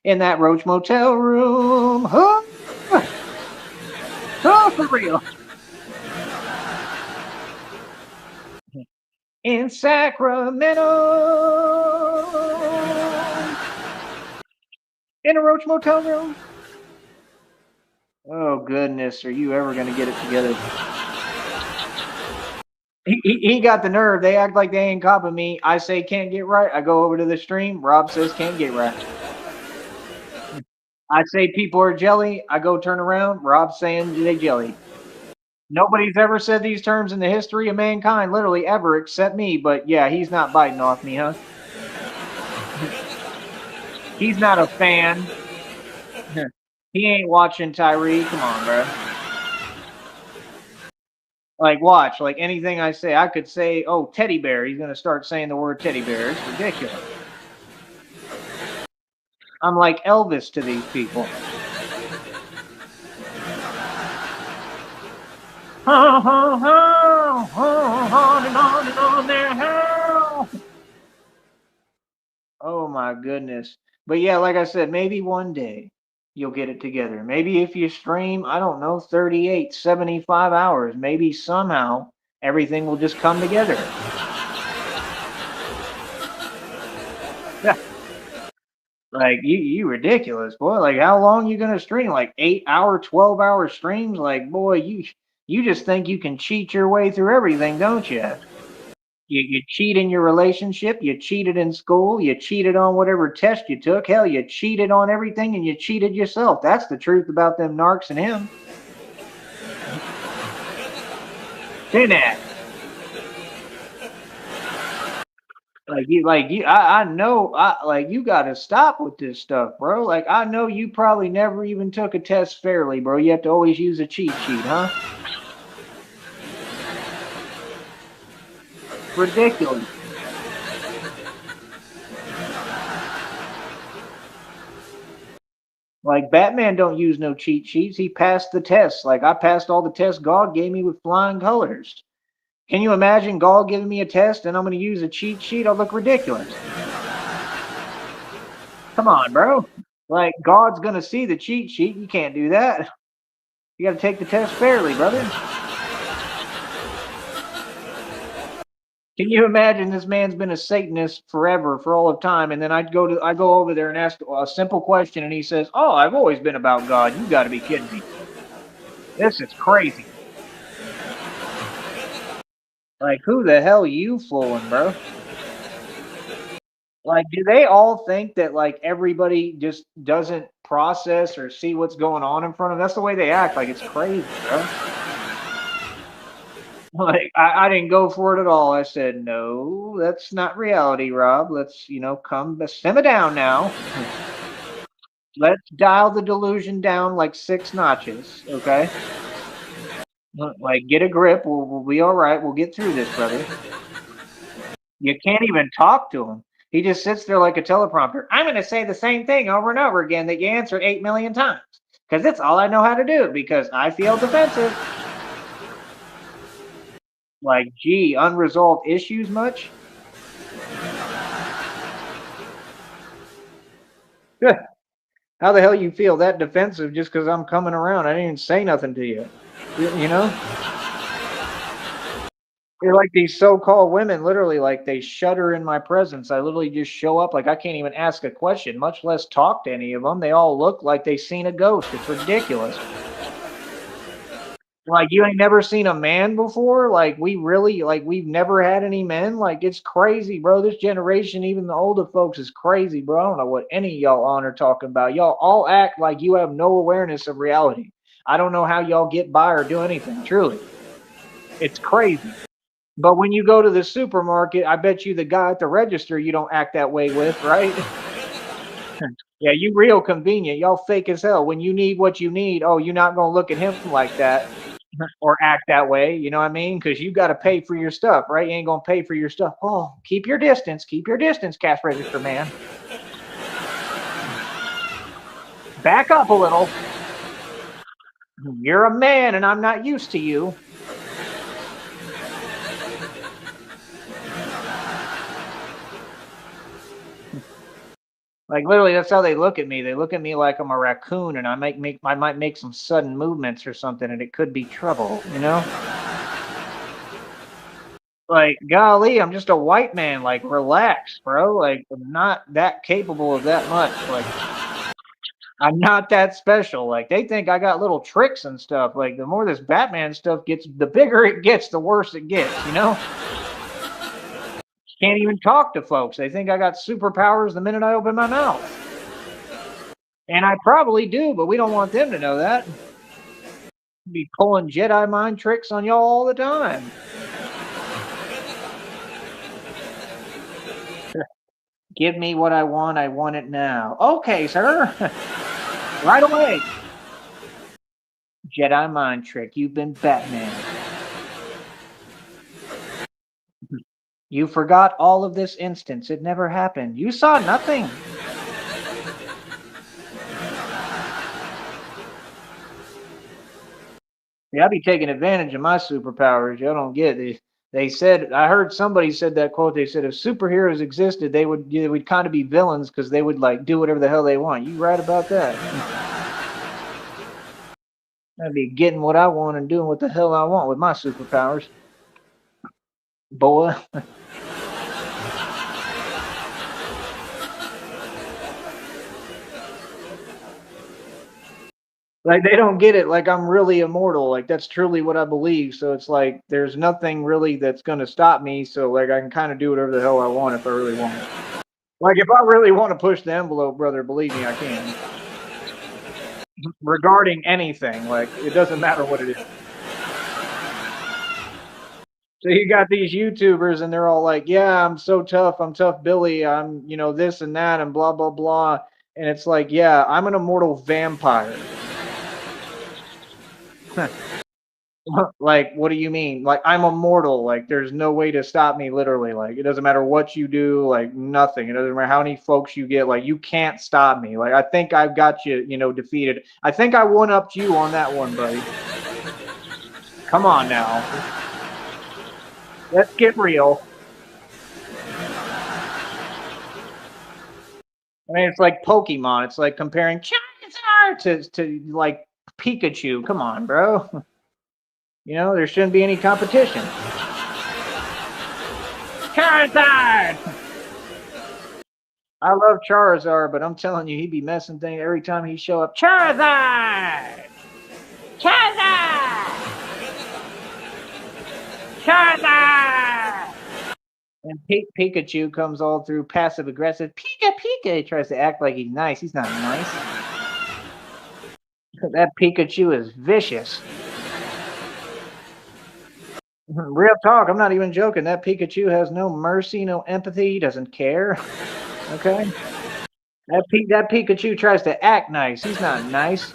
Speaker 1: in that Roach Motel room. Oh, oh, for real. In Sacramento, in a Roach Motel room. Oh goodness, are you ever gonna get it together? He got the nerve. They act like they ain't copping me. I say can't get right. I go over to the stream. Rob says can't get right. I say people are jelly. I go turn around. Rob saying they jelly. Nobody's ever said these terms in the history of mankind, literally ever, except me. But yeah, he's not biting off me, huh? He's not a fan. He ain't watching Tyree. Come on, bro. Like, watch. Like anything I say, I could say, "Oh, teddy bear." He's gonna start saying the word teddy bear. It's ridiculous. I'm like Elvis to these people. On their hell. Oh my goodness. But yeah, like I said, maybe one day you'll get it together. Maybe if you stream, I don't know, 38, 75 hours, maybe somehow everything will just come together. Like you ridiculous, boy. Like how long you gonna stream? Like 8 hour, 12-hour streams? Like, boy, you just think you can cheat your way through everything, don't you? You cheat in your relationship, you cheated in school, you cheated on whatever test you took. Hell, you cheated on everything and you cheated yourself. That's the truth about them narcs and him. Say that. I know, like you got to stop with this stuff, bro. Like I know you probably never even took a test fairly, bro. You have to always use a cheat sheet, huh? Ridiculous. Like Batman don't use no cheat sheets. He passed the tests. Like I passed all the tests God gave me with flying colors. Can you imagine God giving me a test and I'm going to use a cheat sheet? I'll look ridiculous. Come on, bro. Like God's going to see the cheat sheet. You can't do that. You got to take the test fairly, brother. Can you imagine this man's been a Satanist forever, for all of time, and then I go over there and ask a simple question, and he says, "Oh, I've always been about God." You got to be kidding me. This is crazy. Like, who the hell are you fooling, bro? Like, do they all think that like everybody just doesn't process or see what's going on in front of them? That's the way they act. Like it's crazy, bro. Like I didn't go for it at all. I said, no, that's not reality, Rob. Let's, come simmer down now. Let's dial the delusion down like 6 notches, okay? Like, get a grip. We'll be all right. We'll get through this, brother. You can't even talk to him. He just sits there like a teleprompter. I'm going to say the same thing over and over again that you answered 8 million times because it's all I know how to do because I feel defensive. Like, gee, unresolved issues much? How the hell you feel that defensive just because I'm coming around? I didn't even say nothing to you. You know? You're like these so-called women, literally, like they shudder in my presence. I literally just show up, like I can't even ask a question, much less talk to any of them. They all look like they seen a ghost. It's ridiculous. Like you ain't never seen a man before? Like we really, like we've never had any men? Like it's crazy, bro. This generation, even the older folks, is crazy, bro. I don't know what any of y'all on are talking about. Y'all all act like you have no awareness of reality. I don't know how y'all get by or do anything, truly. It's crazy. But when you go to the supermarket, I bet you the guy at the register you don't act that way with, right? Yeah, you real convenient. Y'all fake as hell. When you need what you need, oh, you're not gonna look at him like that or act that way. You know what I mean? Because you got to pay for your stuff, right? You ain't gonna pay for your stuff. Oh, keep your distance. Keep your distance, cash register man. Back up a little. You're a man, and I'm not used to you. Like literally, that's how they look at me. They look at me like I'm a raccoon, and I might make some sudden movements or something, and it could be trouble. You know? Like, golly, I'm just a white man. Like, relax, bro. Like, I'm not that capable of that much. Like, I'm not that special. Like, they think I got little tricks and stuff. Like, the more this Batman stuff gets, the bigger it gets, the worse it gets. You know? Can't even talk to folks. They think I got superpowers the minute I open my mouth. And I probably do, but we don't want them to know that. Be pulling Jedi mind tricks on y'all all the time. Give me what I want. I want it now. Okay, sir. Right away. Jedi mind trick. You've been Batman. You forgot all of this instance. It never happened. You saw nothing. Yeah, I be taking advantage of my superpowers. Y'all don't get it. They said I heard somebody said that quote. They said if superheroes existed, they would kind of be villains because they would like do whatever the hell they want. You right about that? I'd be getting what I want and doing what the hell I want with my superpowers, boy. Like they don't get it. Like I'm really immortal. Like that's truly what I believe. So it's like there's nothing really that's gonna stop me. So like I can kind of do whatever the hell I want if I really want. Like if I really want to push the envelope, brother, believe me, I can. Regarding anything, like it doesn't matter what it is. So you got these YouTubers and they're all like, "Yeah, I'm so tough. I'm tough Billy. I'm, this and that and blah blah blah." And it's like, "Yeah, I'm an immortal vampire." Like, what do you mean? Like, I'm immortal. Like, there's no way to stop me, literally. Like, it doesn't matter what you do, like, nothing. It doesn't matter how many folks you get. Like, you can't stop me. Like, I think I've got you, defeated. I think I one upped you on that one, buddy. Come on now. Let's get real. I mean, it's like Pokemon. It's like comparing Charizard to like Pikachu. Come on, bro. There shouldn't be any competition. Charizard! I love Charizard, but I'm telling you, he be messing things every time he show up. Charizard! Charizard! Charizard! And Pikachu comes all through passive aggressive. Pika Pika. He tries to act like he's nice. He's not nice. That Pikachu is vicious. Real talk. I'm not even joking. That Pikachu has no mercy, no empathy. He doesn't care. Okay. That Pikachu tries to act nice. He's not nice.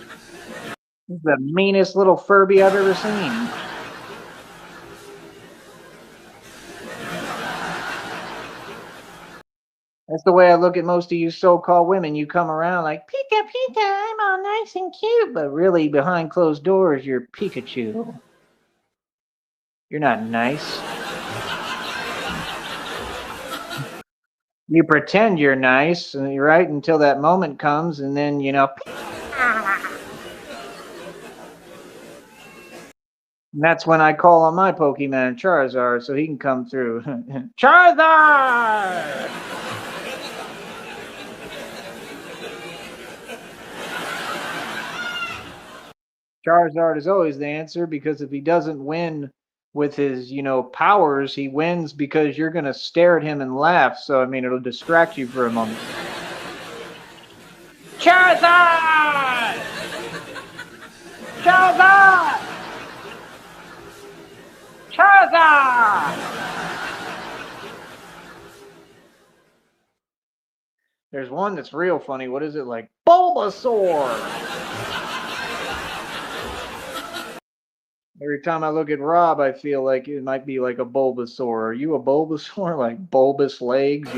Speaker 1: He's the meanest little Furby I've ever seen. That's the way I look at most of you so-called women. You come around like Pika Pika, I'm all nice and cute, but really behind closed doors, you're Pikachu. You're not nice. You pretend you're nice, right, until that moment comes, and then and that's when I call on my Pokemon Charizard so he can come through. Charizard! Charizard is always the answer because if he doesn't win with his, powers, he wins because you're gonna stare at him and laugh. So I mean, it'll distract you for a moment. Charizard! Charizard! Charizard! There's one that's real funny. What is it like? Bulbasaur! Every time I look at Rob, I feel like it might be like a Bulbasaur. Are you a Bulbasaur? Like bulbous legs,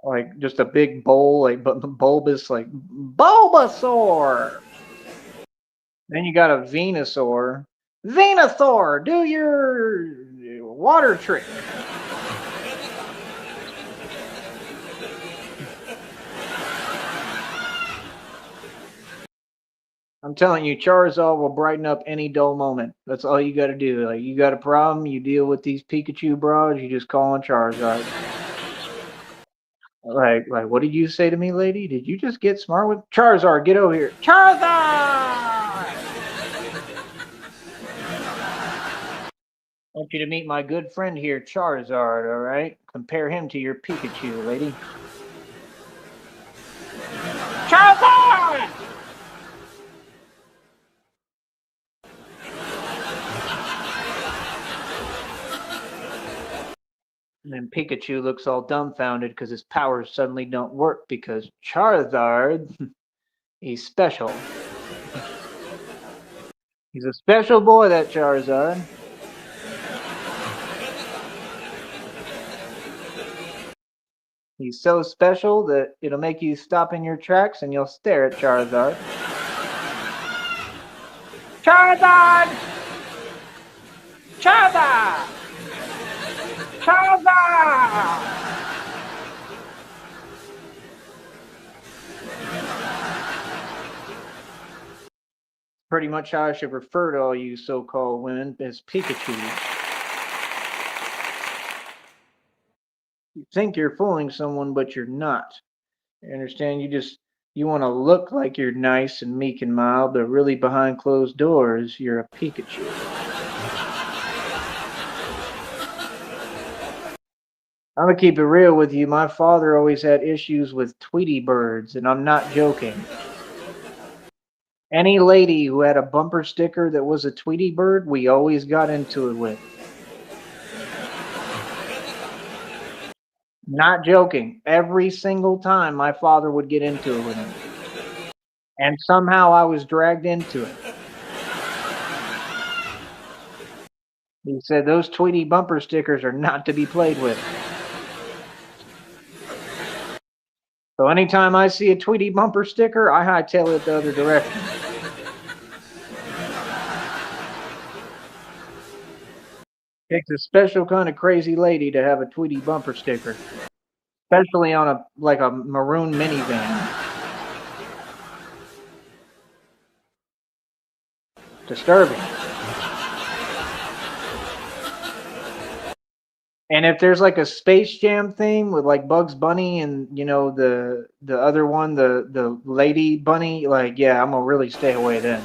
Speaker 1: like just a big bowl, like bulbous, like Bulbasaur. Then you got a Venusaur. Venusaur, do your water trick. I'm telling you, Charizard will brighten up any dull moment. That's all you got to do. Like you got a problem, you deal with these Pikachu bras, you just call on Charizard. Like, what did you say to me, lady? Did you just get smart with Charizard? Get over here, Charizard! I want you to meet my good friend here, Charizard. All right, compare him to your Pikachu, lady. Charizard! And then Pikachu looks all dumbfounded because his powers suddenly don't work because Charizard, he's special. He's a special boy, that Charizard. He's so special that it'll make you stop in your tracks and you'll stare at Charizard. Charizard! Charizard! Charizard! Pretty much how I should refer to all you so-called women as Pikachu. You think you're fooling someone, but you're not. You understand? You want to look like you're nice and meek and mild, but really behind closed doors, you're a Pikachu. I'm gonna keep it real with you. My father always had issues with Tweety birds, and I'm not joking. Any lady who had a bumper sticker that was a Tweety bird, we always got into it with. Not joking. Every single time my father would get into it with him. And somehow I was dragged into it. He said those Tweety bumper stickers are not to be played with. So anytime I see a Tweety bumper sticker, I hightail it the other direction. Takes a special kind of crazy lady to have a Tweety bumper sticker, especially on a maroon minivan. Disturbing. And if there's like a Space Jam theme with like Bugs Bunny and the other one, the lady bunny, like yeah, I'm gonna really stay away then.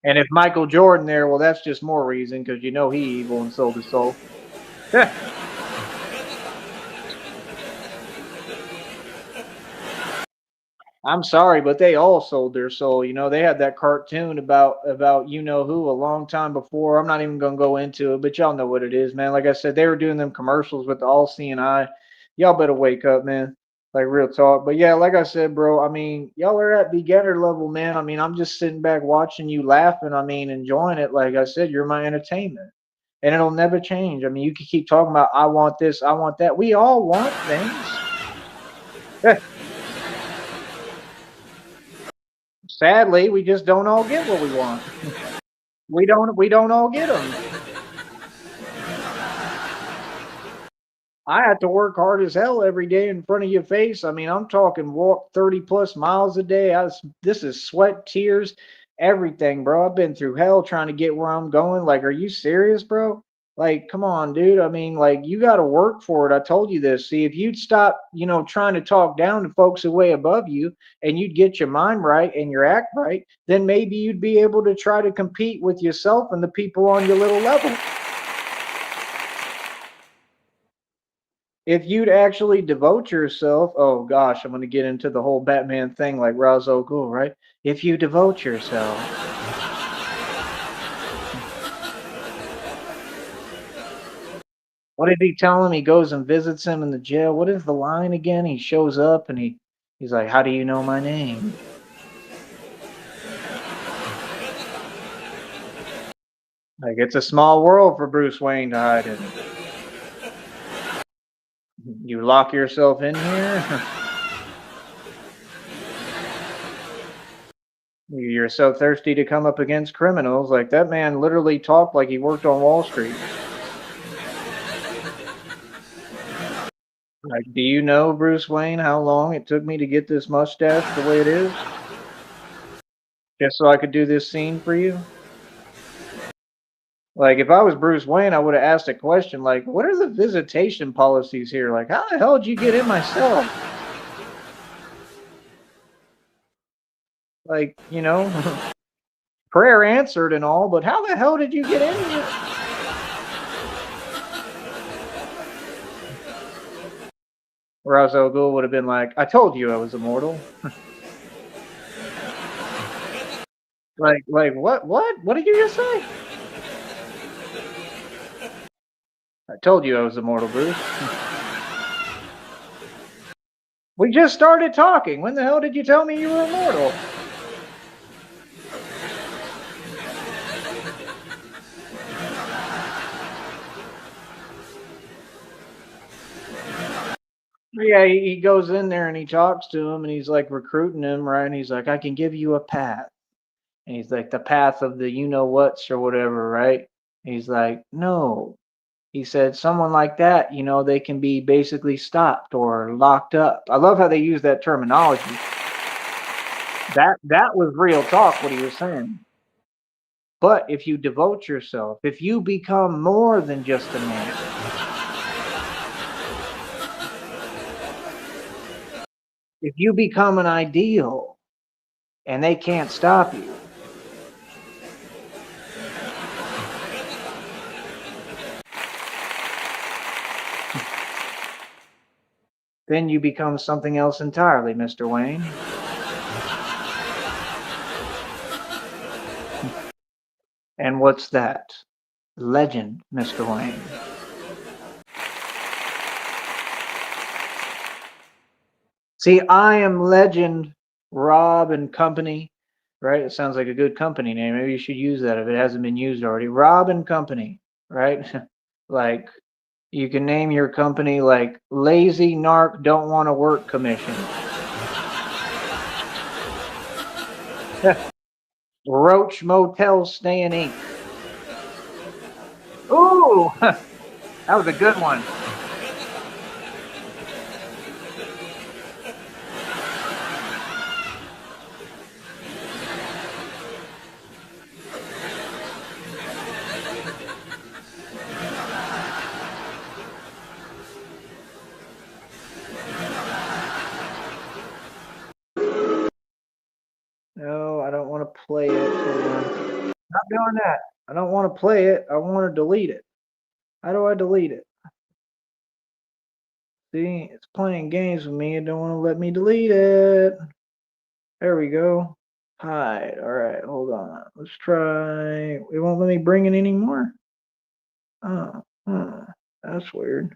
Speaker 1: And if Michael Jordan there, well, that's just more reason because you know he evil and sold his soul. I'm sorry, but they all sold their soul. You know, they had that cartoon about you know who a long time before. I'm not even gonna go into it, but y'all know what it is, man. Like I said, they were doing them commercials with the all seeing eye. Y'all better wake up, man. Like real talk. But yeah, like I said, bro, I mean, y'all are at beginner level, man. I mean, I'm just sitting back watching you laughing, I mean, enjoying it. Like I said, you're my entertainment. And it'll never change. I mean, you can keep talking about I want this, I want that. We all want things. Sadly, we just don't all get what we want. We don't all get them. I have to work hard as hell every day in front of your face. I mean, I'm talking walk 30 plus miles a day. This is sweat, tears, everything, bro. I've been through hell trying to get where I'm going. Like, are you serious, bro? Like, come on, dude. I mean, like, you got to work for it. I told you this. See, if you'd stop, trying to talk down to folks who way above you and you'd get your mind right and your act right, then maybe you'd be able to try to compete with yourself and the people on your little level. If you'd actually devote yourself, oh gosh, I'm going to get into the whole Batman thing like Ra's al Ghul, right? If you devote yourself, what did he tell him? He goes and visits him in the jail. What is the line again? He shows up and he's like, "How do you know my name?" Like it's a small world for Bruce Wayne to hide in. You lock yourself in here. You're so thirsty to come up against criminals. Like that man literally talked like he worked on Wall Street. Like, do you know, Bruce Wayne, how long it took me to get this mustache the way it is? Just so I could do this scene for you? Like, if I was Bruce Wayne, I would have asked a question like, what are the visitation policies here? Like, how the hell did you get in my cell? Like, prayer answered and all, but how the hell did you get in here? Ra's al Ghul would have been like, I told you I was immortal. Like what? What? What did you just say? I told you I was immortal, Bruce. We just started talking. When the hell did you tell me you were immortal? Yeah, he goes in there and he talks to him and he's like recruiting him, right? And he's like, I can give you a path. And he's like, the path of the you know what's or whatever, right? And he's like, no. He said, someone like that, they can be basically stopped or locked up. I love how they use that terminology. That was real talk, what he was saying. But if you devote yourself, if you become more than just a man, if you become an ideal and they can't stop you, then you become something else entirely, Mr. Wayne. And what's that? Legend, Mr. Wayne. See, I am Legend, Rob and Company, right? It sounds like a good company name. Maybe you should use that if it hasn't been used already. Rob and Company, right? Like you can name your company like Lazy Narc Don't Want to Work Commission. Roach Motel Staying Inc. Ooh, that was a good one. No, I don't want to play it. Hold on. Not doing that. I don't want to play it. I want to delete it. How do I delete it? See, it's playing games with me. It don't want to let me delete it. There we go. Hide. All right, hold on. Let's try. It won't let me bring it anymore. Oh, that's weird.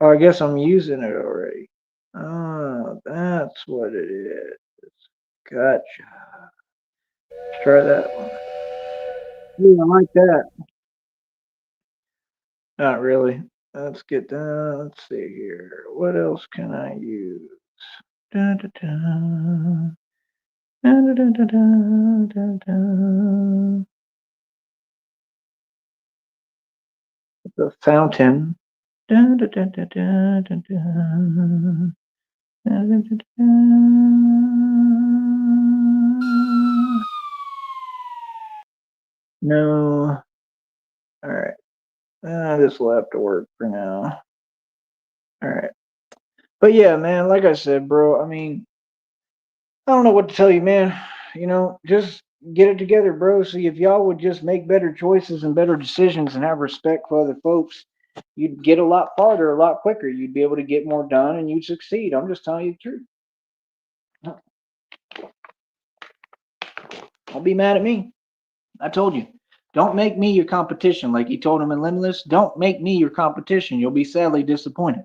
Speaker 1: Oh, I guess I'm using it already. Oh, that's what it is. Gotcha. Let's try that one. Yeah, I like that. Not really. Let's get down. Let's see here. What else can I use? Dun, dun, dun. Dun, dun, dun, dun, dun, dun. The fountain. Dun, dun, dun, dun, dun, dun, dun. Dun, dun, dun, dun. No. All right. This will have to work for now. All right. But yeah, man, like I said, bro, I mean, I don't know what to tell you, man. Just get it together, bro. See, if y'all would just make better choices and better decisions and have respect for other folks, you'd get a lot farther, a lot quicker. You'd be able to get more done and you'd succeed. I'm just telling you the truth. Don't be mad at me. I told you. Don't make me your competition. Like he told him in Limitless, don't make me your competition. You'll be sadly disappointed.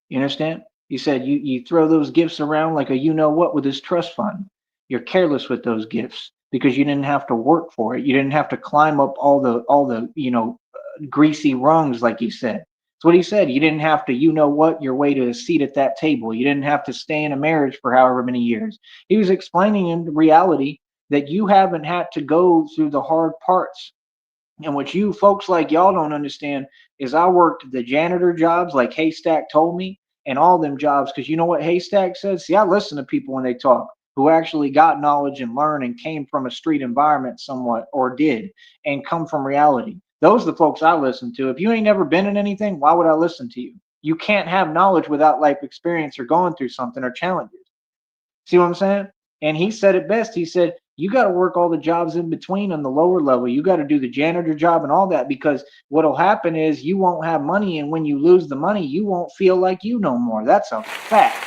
Speaker 1: You understand? He said you throw those gifts around like a you know what with this trust fund. You're careless with those gifts because you didn't have to work for it. You didn't have to climb up all the greasy rungs like he said. That's what he said. You didn't have to you know what your way to a seat at that table. You didn't have to stay in a marriage for however many years. He was explaining in reality that you haven't had to go through the hard parts. And what you folks like y'all don't understand is I worked the janitor jobs like Haystack told me and all them jobs because you know what Haystack says? See, I listen to people when they talk who actually got knowledge and learn and came from a street environment somewhat or did and come from reality. Those are the folks I listen to. If you ain't never been in anything, why would I listen to you? You can't have knowledge without life experience or going through something or challenges. See what I'm saying? And he said it best. He said, you got to work all the jobs in between on the lower level. You got to do the janitor job and all that because what'll happen is you won't have money. And when you lose the money, you won't feel like you no more. That's a fact.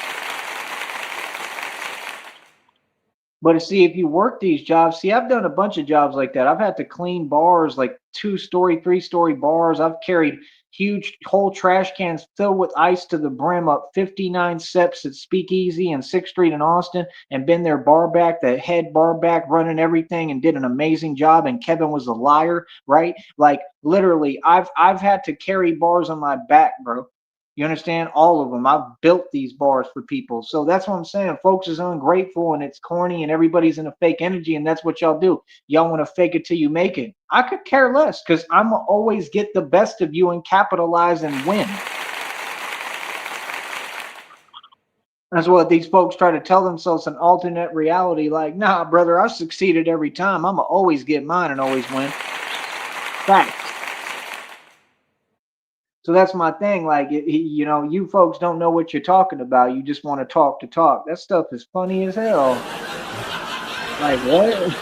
Speaker 1: But see, if you work these jobs, see, I've done a bunch of jobs like that. I've had to clean bars, like 2-story, 3-story bars. I've carried huge whole trash cans filled with ice to the brim up 59 steps at Speakeasy and 6th Street in Austin and been their bar back, the head bar back, running everything and did an amazing job. And Kevin was a liar, right? Like literally, I've had to carry bars on my back, bro. You understand? All of them. I've built these bars for people. So that's what I'm saying. Folks is ungrateful and it's corny and everybody's in a fake energy. And that's what y'all do. Y'all want to fake it till you make it. I could care less because I'm always get the best of you and capitalize and win. That's what these folks try to tell themselves an alternate reality. Like, nah, brother, I've succeeded every time. I'm going to always get mine and always win. Facts. So that's my thing. Like, you folks don't know what you're talking about. You just want to talk to talk. That stuff is funny as hell. Like, what?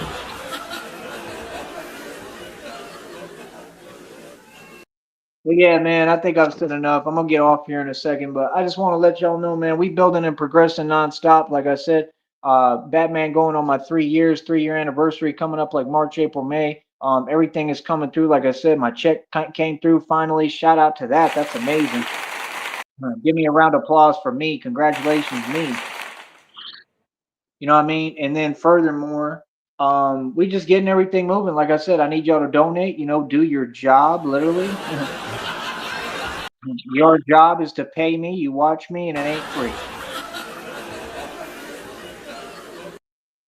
Speaker 1: But yeah, man, I think I've said enough. I'm gonna get off here in a second, but I just want to let y'all know, man, we building and progressing nonstop. Like I said, Batman going on my 3 years, 3 year anniversary coming up like March, April, May. Everything is coming through. Like I said, my check came through finally. Shout out to that. That's amazing. Give me a round of applause for me. Congratulations, me. You know what I mean? And then furthermore, we just getting everything moving. Like I said, I need y'all to donate, do your job, literally. Your job is to pay me, you watch me, and it ain't free.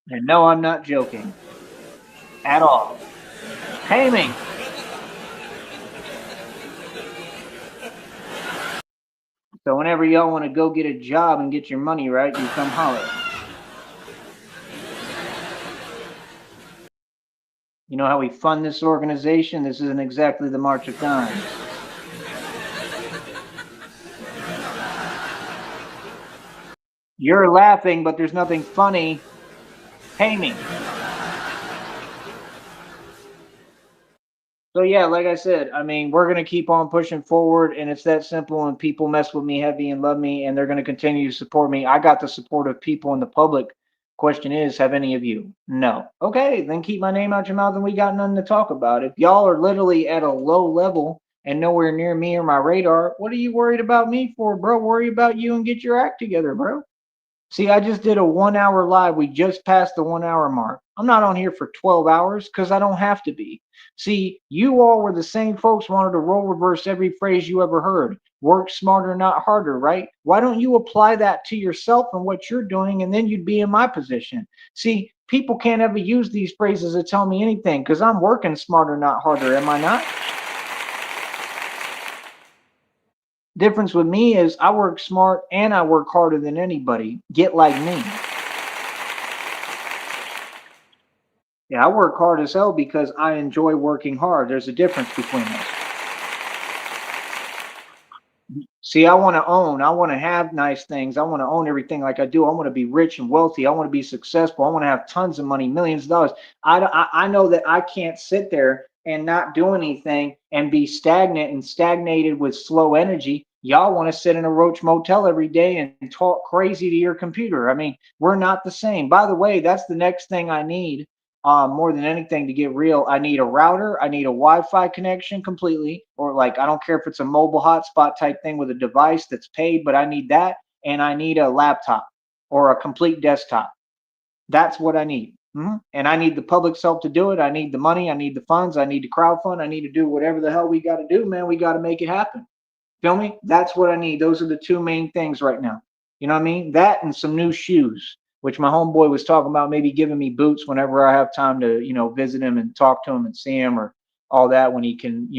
Speaker 1: And no, I'm not joking at all. Pay me. So whenever y'all want to go get a job and get your money right, you come holler. You know how we fund this organization? This isn't exactly the March of Dimes. You're laughing, but there's nothing funny. Pay me. So yeah, like I said, I mean, we're gonna keep on pushing forward, and it's that simple. And people mess with me heavy and love me, and they're gonna continue to support me. I got the support of people in the public. Question is, have any of you? No. Okay, then keep my name out your mouth, and we got nothing to talk about. If y'all are literally at a low level and nowhere near me or my radar, what are you worried about me for, bro? Worry about you and get your act together, bro. See, I just did a 1 hour live. We just passed the 1 hour mark. I'm not on here for 12 hours because I don't have to be. See, you all were the same folks wanted to role reverse every phrase you ever heard. Work smarter, not harder, right? Why don't you apply that to yourself and what you're doing, and then you'd be in my position? See, people can't ever use these phrases to tell me anything because I'm working smarter, not harder. Am I not? Difference with me is I work smart and I work harder than anybody. Get like me. Yeah, I work hard as hell because I enjoy working hard. There's a difference between us. See, I want to own. I want to have nice things. I want to own everything like I do. I want to be rich and wealthy. I want to be successful. I want to have tons of money, millions of dollars. I know that I can't sit there and not do anything and be stagnant and stagnated with slow energy. Y'all want to sit in a Roach Motel every day and talk crazy to your computer. I mean, we're not the same. By the way, that's the next thing I need, more than anything to get real. I need a router. I need a Wi-Fi connection completely, or like I don't care if it's a mobile hotspot type thing with a device that's paid, but I need that, and I need a laptop or a complete desktop. That's what I need. And I need the public's help to do it. I need the money. I need the funds. I need to crowdfund. I need to do whatever the hell we got to do, man. We got to make it happen. Feel me? That's what I need. Those are the two main things right now. You know what I mean? That and some new shoes, which my homeboy was talking about maybe giving me boots whenever I have time to, visit him and talk to him and see him or all that when he can,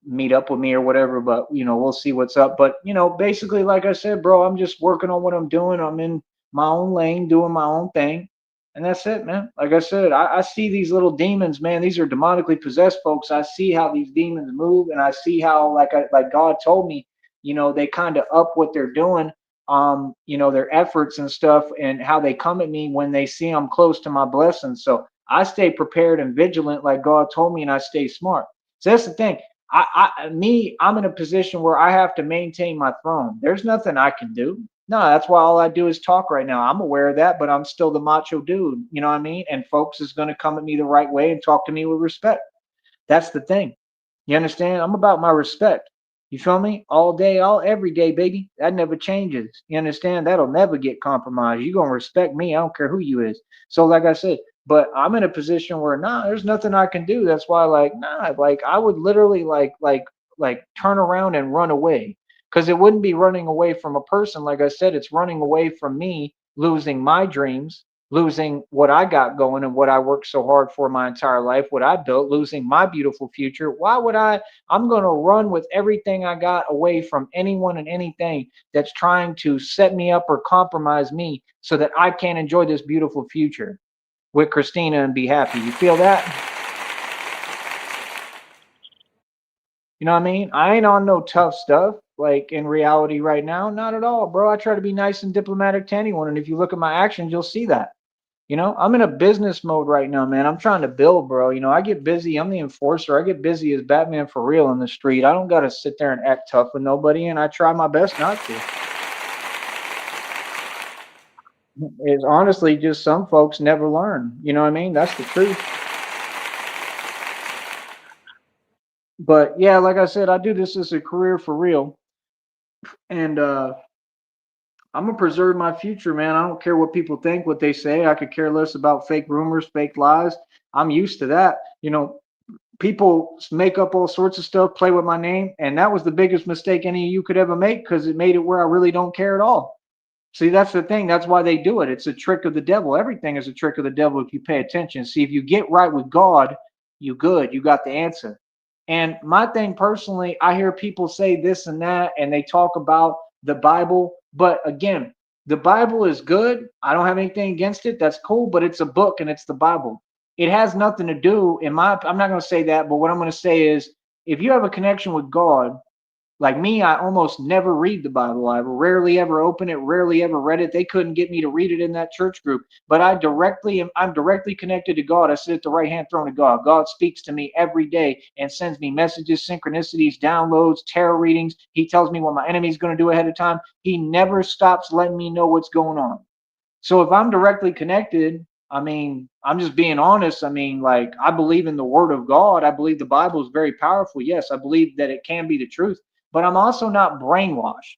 Speaker 1: meet up with me or whatever. But, we'll see what's up. But, basically, like I said, bro, I'm just working on what I'm doing. I'm in my own lane, doing my own thing. And that's it, man. Like I said, I see these little demons, man. These are demonically possessed folks. I see how these demons move, and I see how, like God told me, they kind of up what they're doing, their efforts and stuff, and how they come at me when they see I'm close to my blessings. So I stay prepared and vigilant, like God told me, and I stay smart. So that's the thing. I'm in a position where I have to maintain my throne. There's nothing I can do. No, that's why all I do is talk right now. I'm aware of that, but I'm still the macho dude. You know what I mean? And folks is going to come at me the right way and talk to me with respect. That's the thing. You understand? I'm about my respect. You feel me? All day, all every day, baby. That never changes. You understand? That'll never get compromised. You gonna respect me. I don't care who you is. So, like I said, but I'm in a position where there's nothing I can do. That's why, like I would literally like turn around and run away. Because it wouldn't be running away from a person. Like I said, it's running away from me losing my dreams, losing what I got going and what I worked so hard for my entire life, what I built, losing my beautiful future. Why would I? I'm going to run with everything I got away from anyone and anything that's trying to set me up or compromise me so that I can't enjoy this beautiful future with Christina and be happy. You feel that? You know what I mean? I ain't on no tough stuff like in reality right now. Not at all, bro. I try to be nice and diplomatic to anyone. And if you look at my actions, you'll see that. I'm in a business mode right now, man. I'm trying to build, bro. I get busy. I'm the enforcer. I get busy as Batman for real in the street. I don't got to sit there and act tough with nobody, and I try my best not to. It's honestly just some folks never learn. You know what I mean? That's the truth. But yeah, like I said, I do this as a career for real. And I'm gonna preserve my future, man. I don't care what people think, what they say. I could care less about fake rumors, fake lies. I'm used to that. People make up all sorts of stuff, play with my name, and that was the biggest mistake any of you could ever make because it made it where I really don't care at all. See, that's the thing. That's why they do it. It's a trick of the devil. Everything is a trick of the devil if you pay attention. See, if you get right with God, you good. You got the answer. And my thing personally, I hear people say this and that, and they talk about the Bible. But again, the Bible is good. I don't have anything against it. That's cool, but it's a book and it's the Bible. It has nothing to do, I'm not going to say that, but what I'm going to say is if you have a connection with God, Like me, I almost never read the Bible. I rarely ever open it, rarely ever read it. They couldn't get me to read it in that church group. But I'm directly connected to God. I sit at the right hand throne of God. God speaks to me every day and sends me messages, synchronicities, downloads, tarot readings. He tells me what my enemy's going to do ahead of time. He never stops letting me know what's going on. So if I'm directly connected, I mean, I'm just being honest. I mean, like, I believe in the word of God. I believe the Bible is very powerful. Yes, I believe that it can be the truth, but I'm also not brainwashed.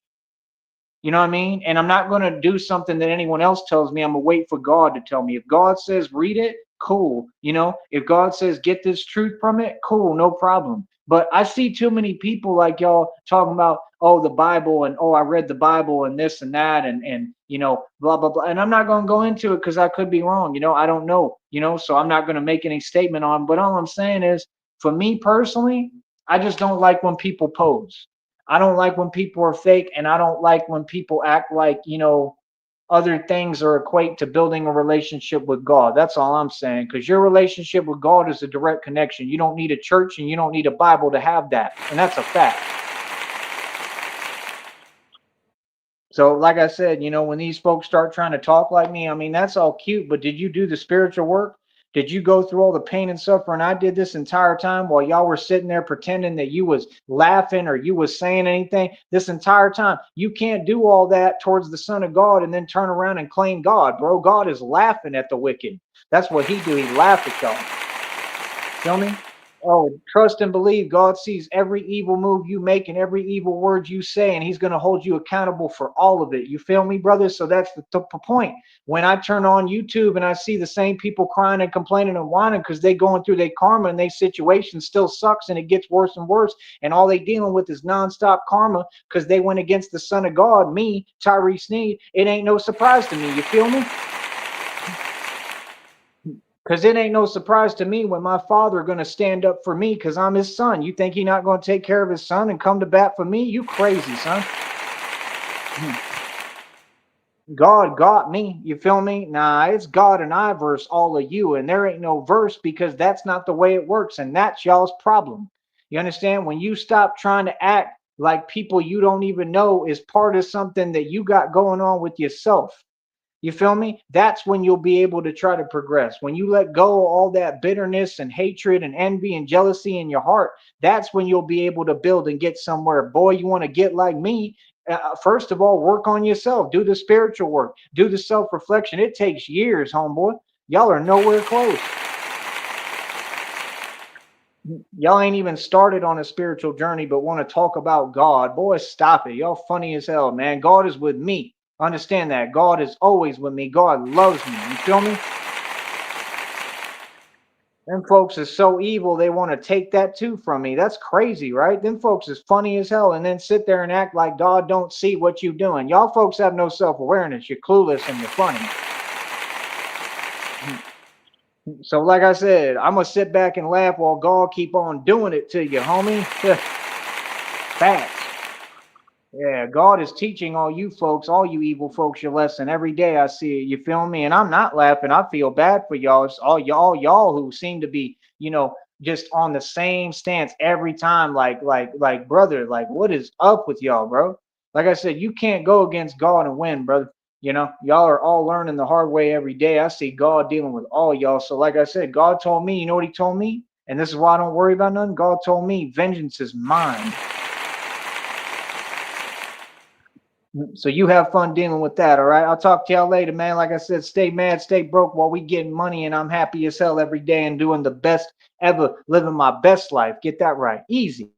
Speaker 1: You know what I mean? And I'm not going to do something that anyone else tells me. I'm going to wait for God to tell me. If God says read it, cool. You know, if God says get this truth from it, cool, no problem. But I see too many people like y'all talking about, oh, the Bible and oh, I read the Bible and this and that and you know, blah blah blah. And I'm not going to go into it because I could be wrong. You know, I don't know. You know, so I'm not going to make any statement on. But all I'm saying is, for me personally, I just don't like when people pose. I don't like when people are fake, and I don't like when people act like, you know, other things are equate to building a relationship with God. That's all I'm saying. Because your relationship with God is a direct connection. You don't need a church and you don't need a Bible to have that. And that's a fact. So, like I said, you know, when these folks start trying to talk like me, I mean, that's all cute, but did you do the spiritual work? Did you go through all the pain and suffering I did this entire time while y'all were sitting there pretending that you was laughing or you was saying anything this entire time? You can't do all that towards the Son of God and then turn around and claim God, bro. God is laughing at the wicked. That's what he do. He laugh at y'all. Feel me? Oh, trust and believe God sees every evil move you make and every evil word you say, and He's going to hold you accountable for all of it. You feel me, brother? So that's the point. When I turn on YouTube and I see the same people crying and complaining and whining because they going through their karma and their situation still sucks and it gets worse and worse, and all they dealing with is nonstop karma because they went against the Son of God, me, Tyree Sneed, it ain't no surprise to me. You feel me? Because it ain't no surprise to me when my father going to stand up for me because I'm his son. You think he not going to take care of his son and come to bat for me? You crazy, son. God got me. You feel me? Nah, it's God and I verse all of you. And there ain't no verse because that's not the way it works. And that's y'all's problem. You understand? When you stop trying to act like people you don't even know is part of something that you got going on with yourself. You feel me? That's when you'll be able to try to progress. When you let go of all that bitterness and hatred and envy and jealousy in your heart, that's when you'll be able to build and get somewhere. Boy, you want to get like me. First of all, work on yourself. Do the spiritual work. Do the self reflection. It takes years, homeboy. Y'all are nowhere close. Y'all ain't even started on a spiritual journey, but want to talk about God. Boy, stop it. Y'all funny as hell, man. God is with me. Understand that. God is always with me. God loves me. You feel me? Them folks is so evil, they want to take that too from me. That's crazy, right? Them folks is funny as hell and then sit there and act like God don't see what you doing. Y'all folks have no self-awareness. You're clueless and you're funny. So like I said, I'm going to sit back and laugh while God keep on doing it to you, homie. Facts. Yeah, God is teaching all you folks, all you evil folks, your lesson every day. I see it. You feel me? And I'm not laughing. I feel bad for y'all. It's all y'all who seem to be, you know, just on the same stance every time. Like, brother, like, what is up with y'all, bro? Like I said, you can't go against God and win, brother. You know, y'all are all learning the hard way every day. I see God dealing with all y'all. So, like I said, God told me, you know what He told me? And this is why I don't worry about nothing. God told me, vengeance is mine. So you have fun dealing with that, all right? I'll talk to y'all later, man. Like I said, stay mad, stay broke while we getting money, and I'm happy as hell every day and doing the best ever, living my best life. Get that right. Easy.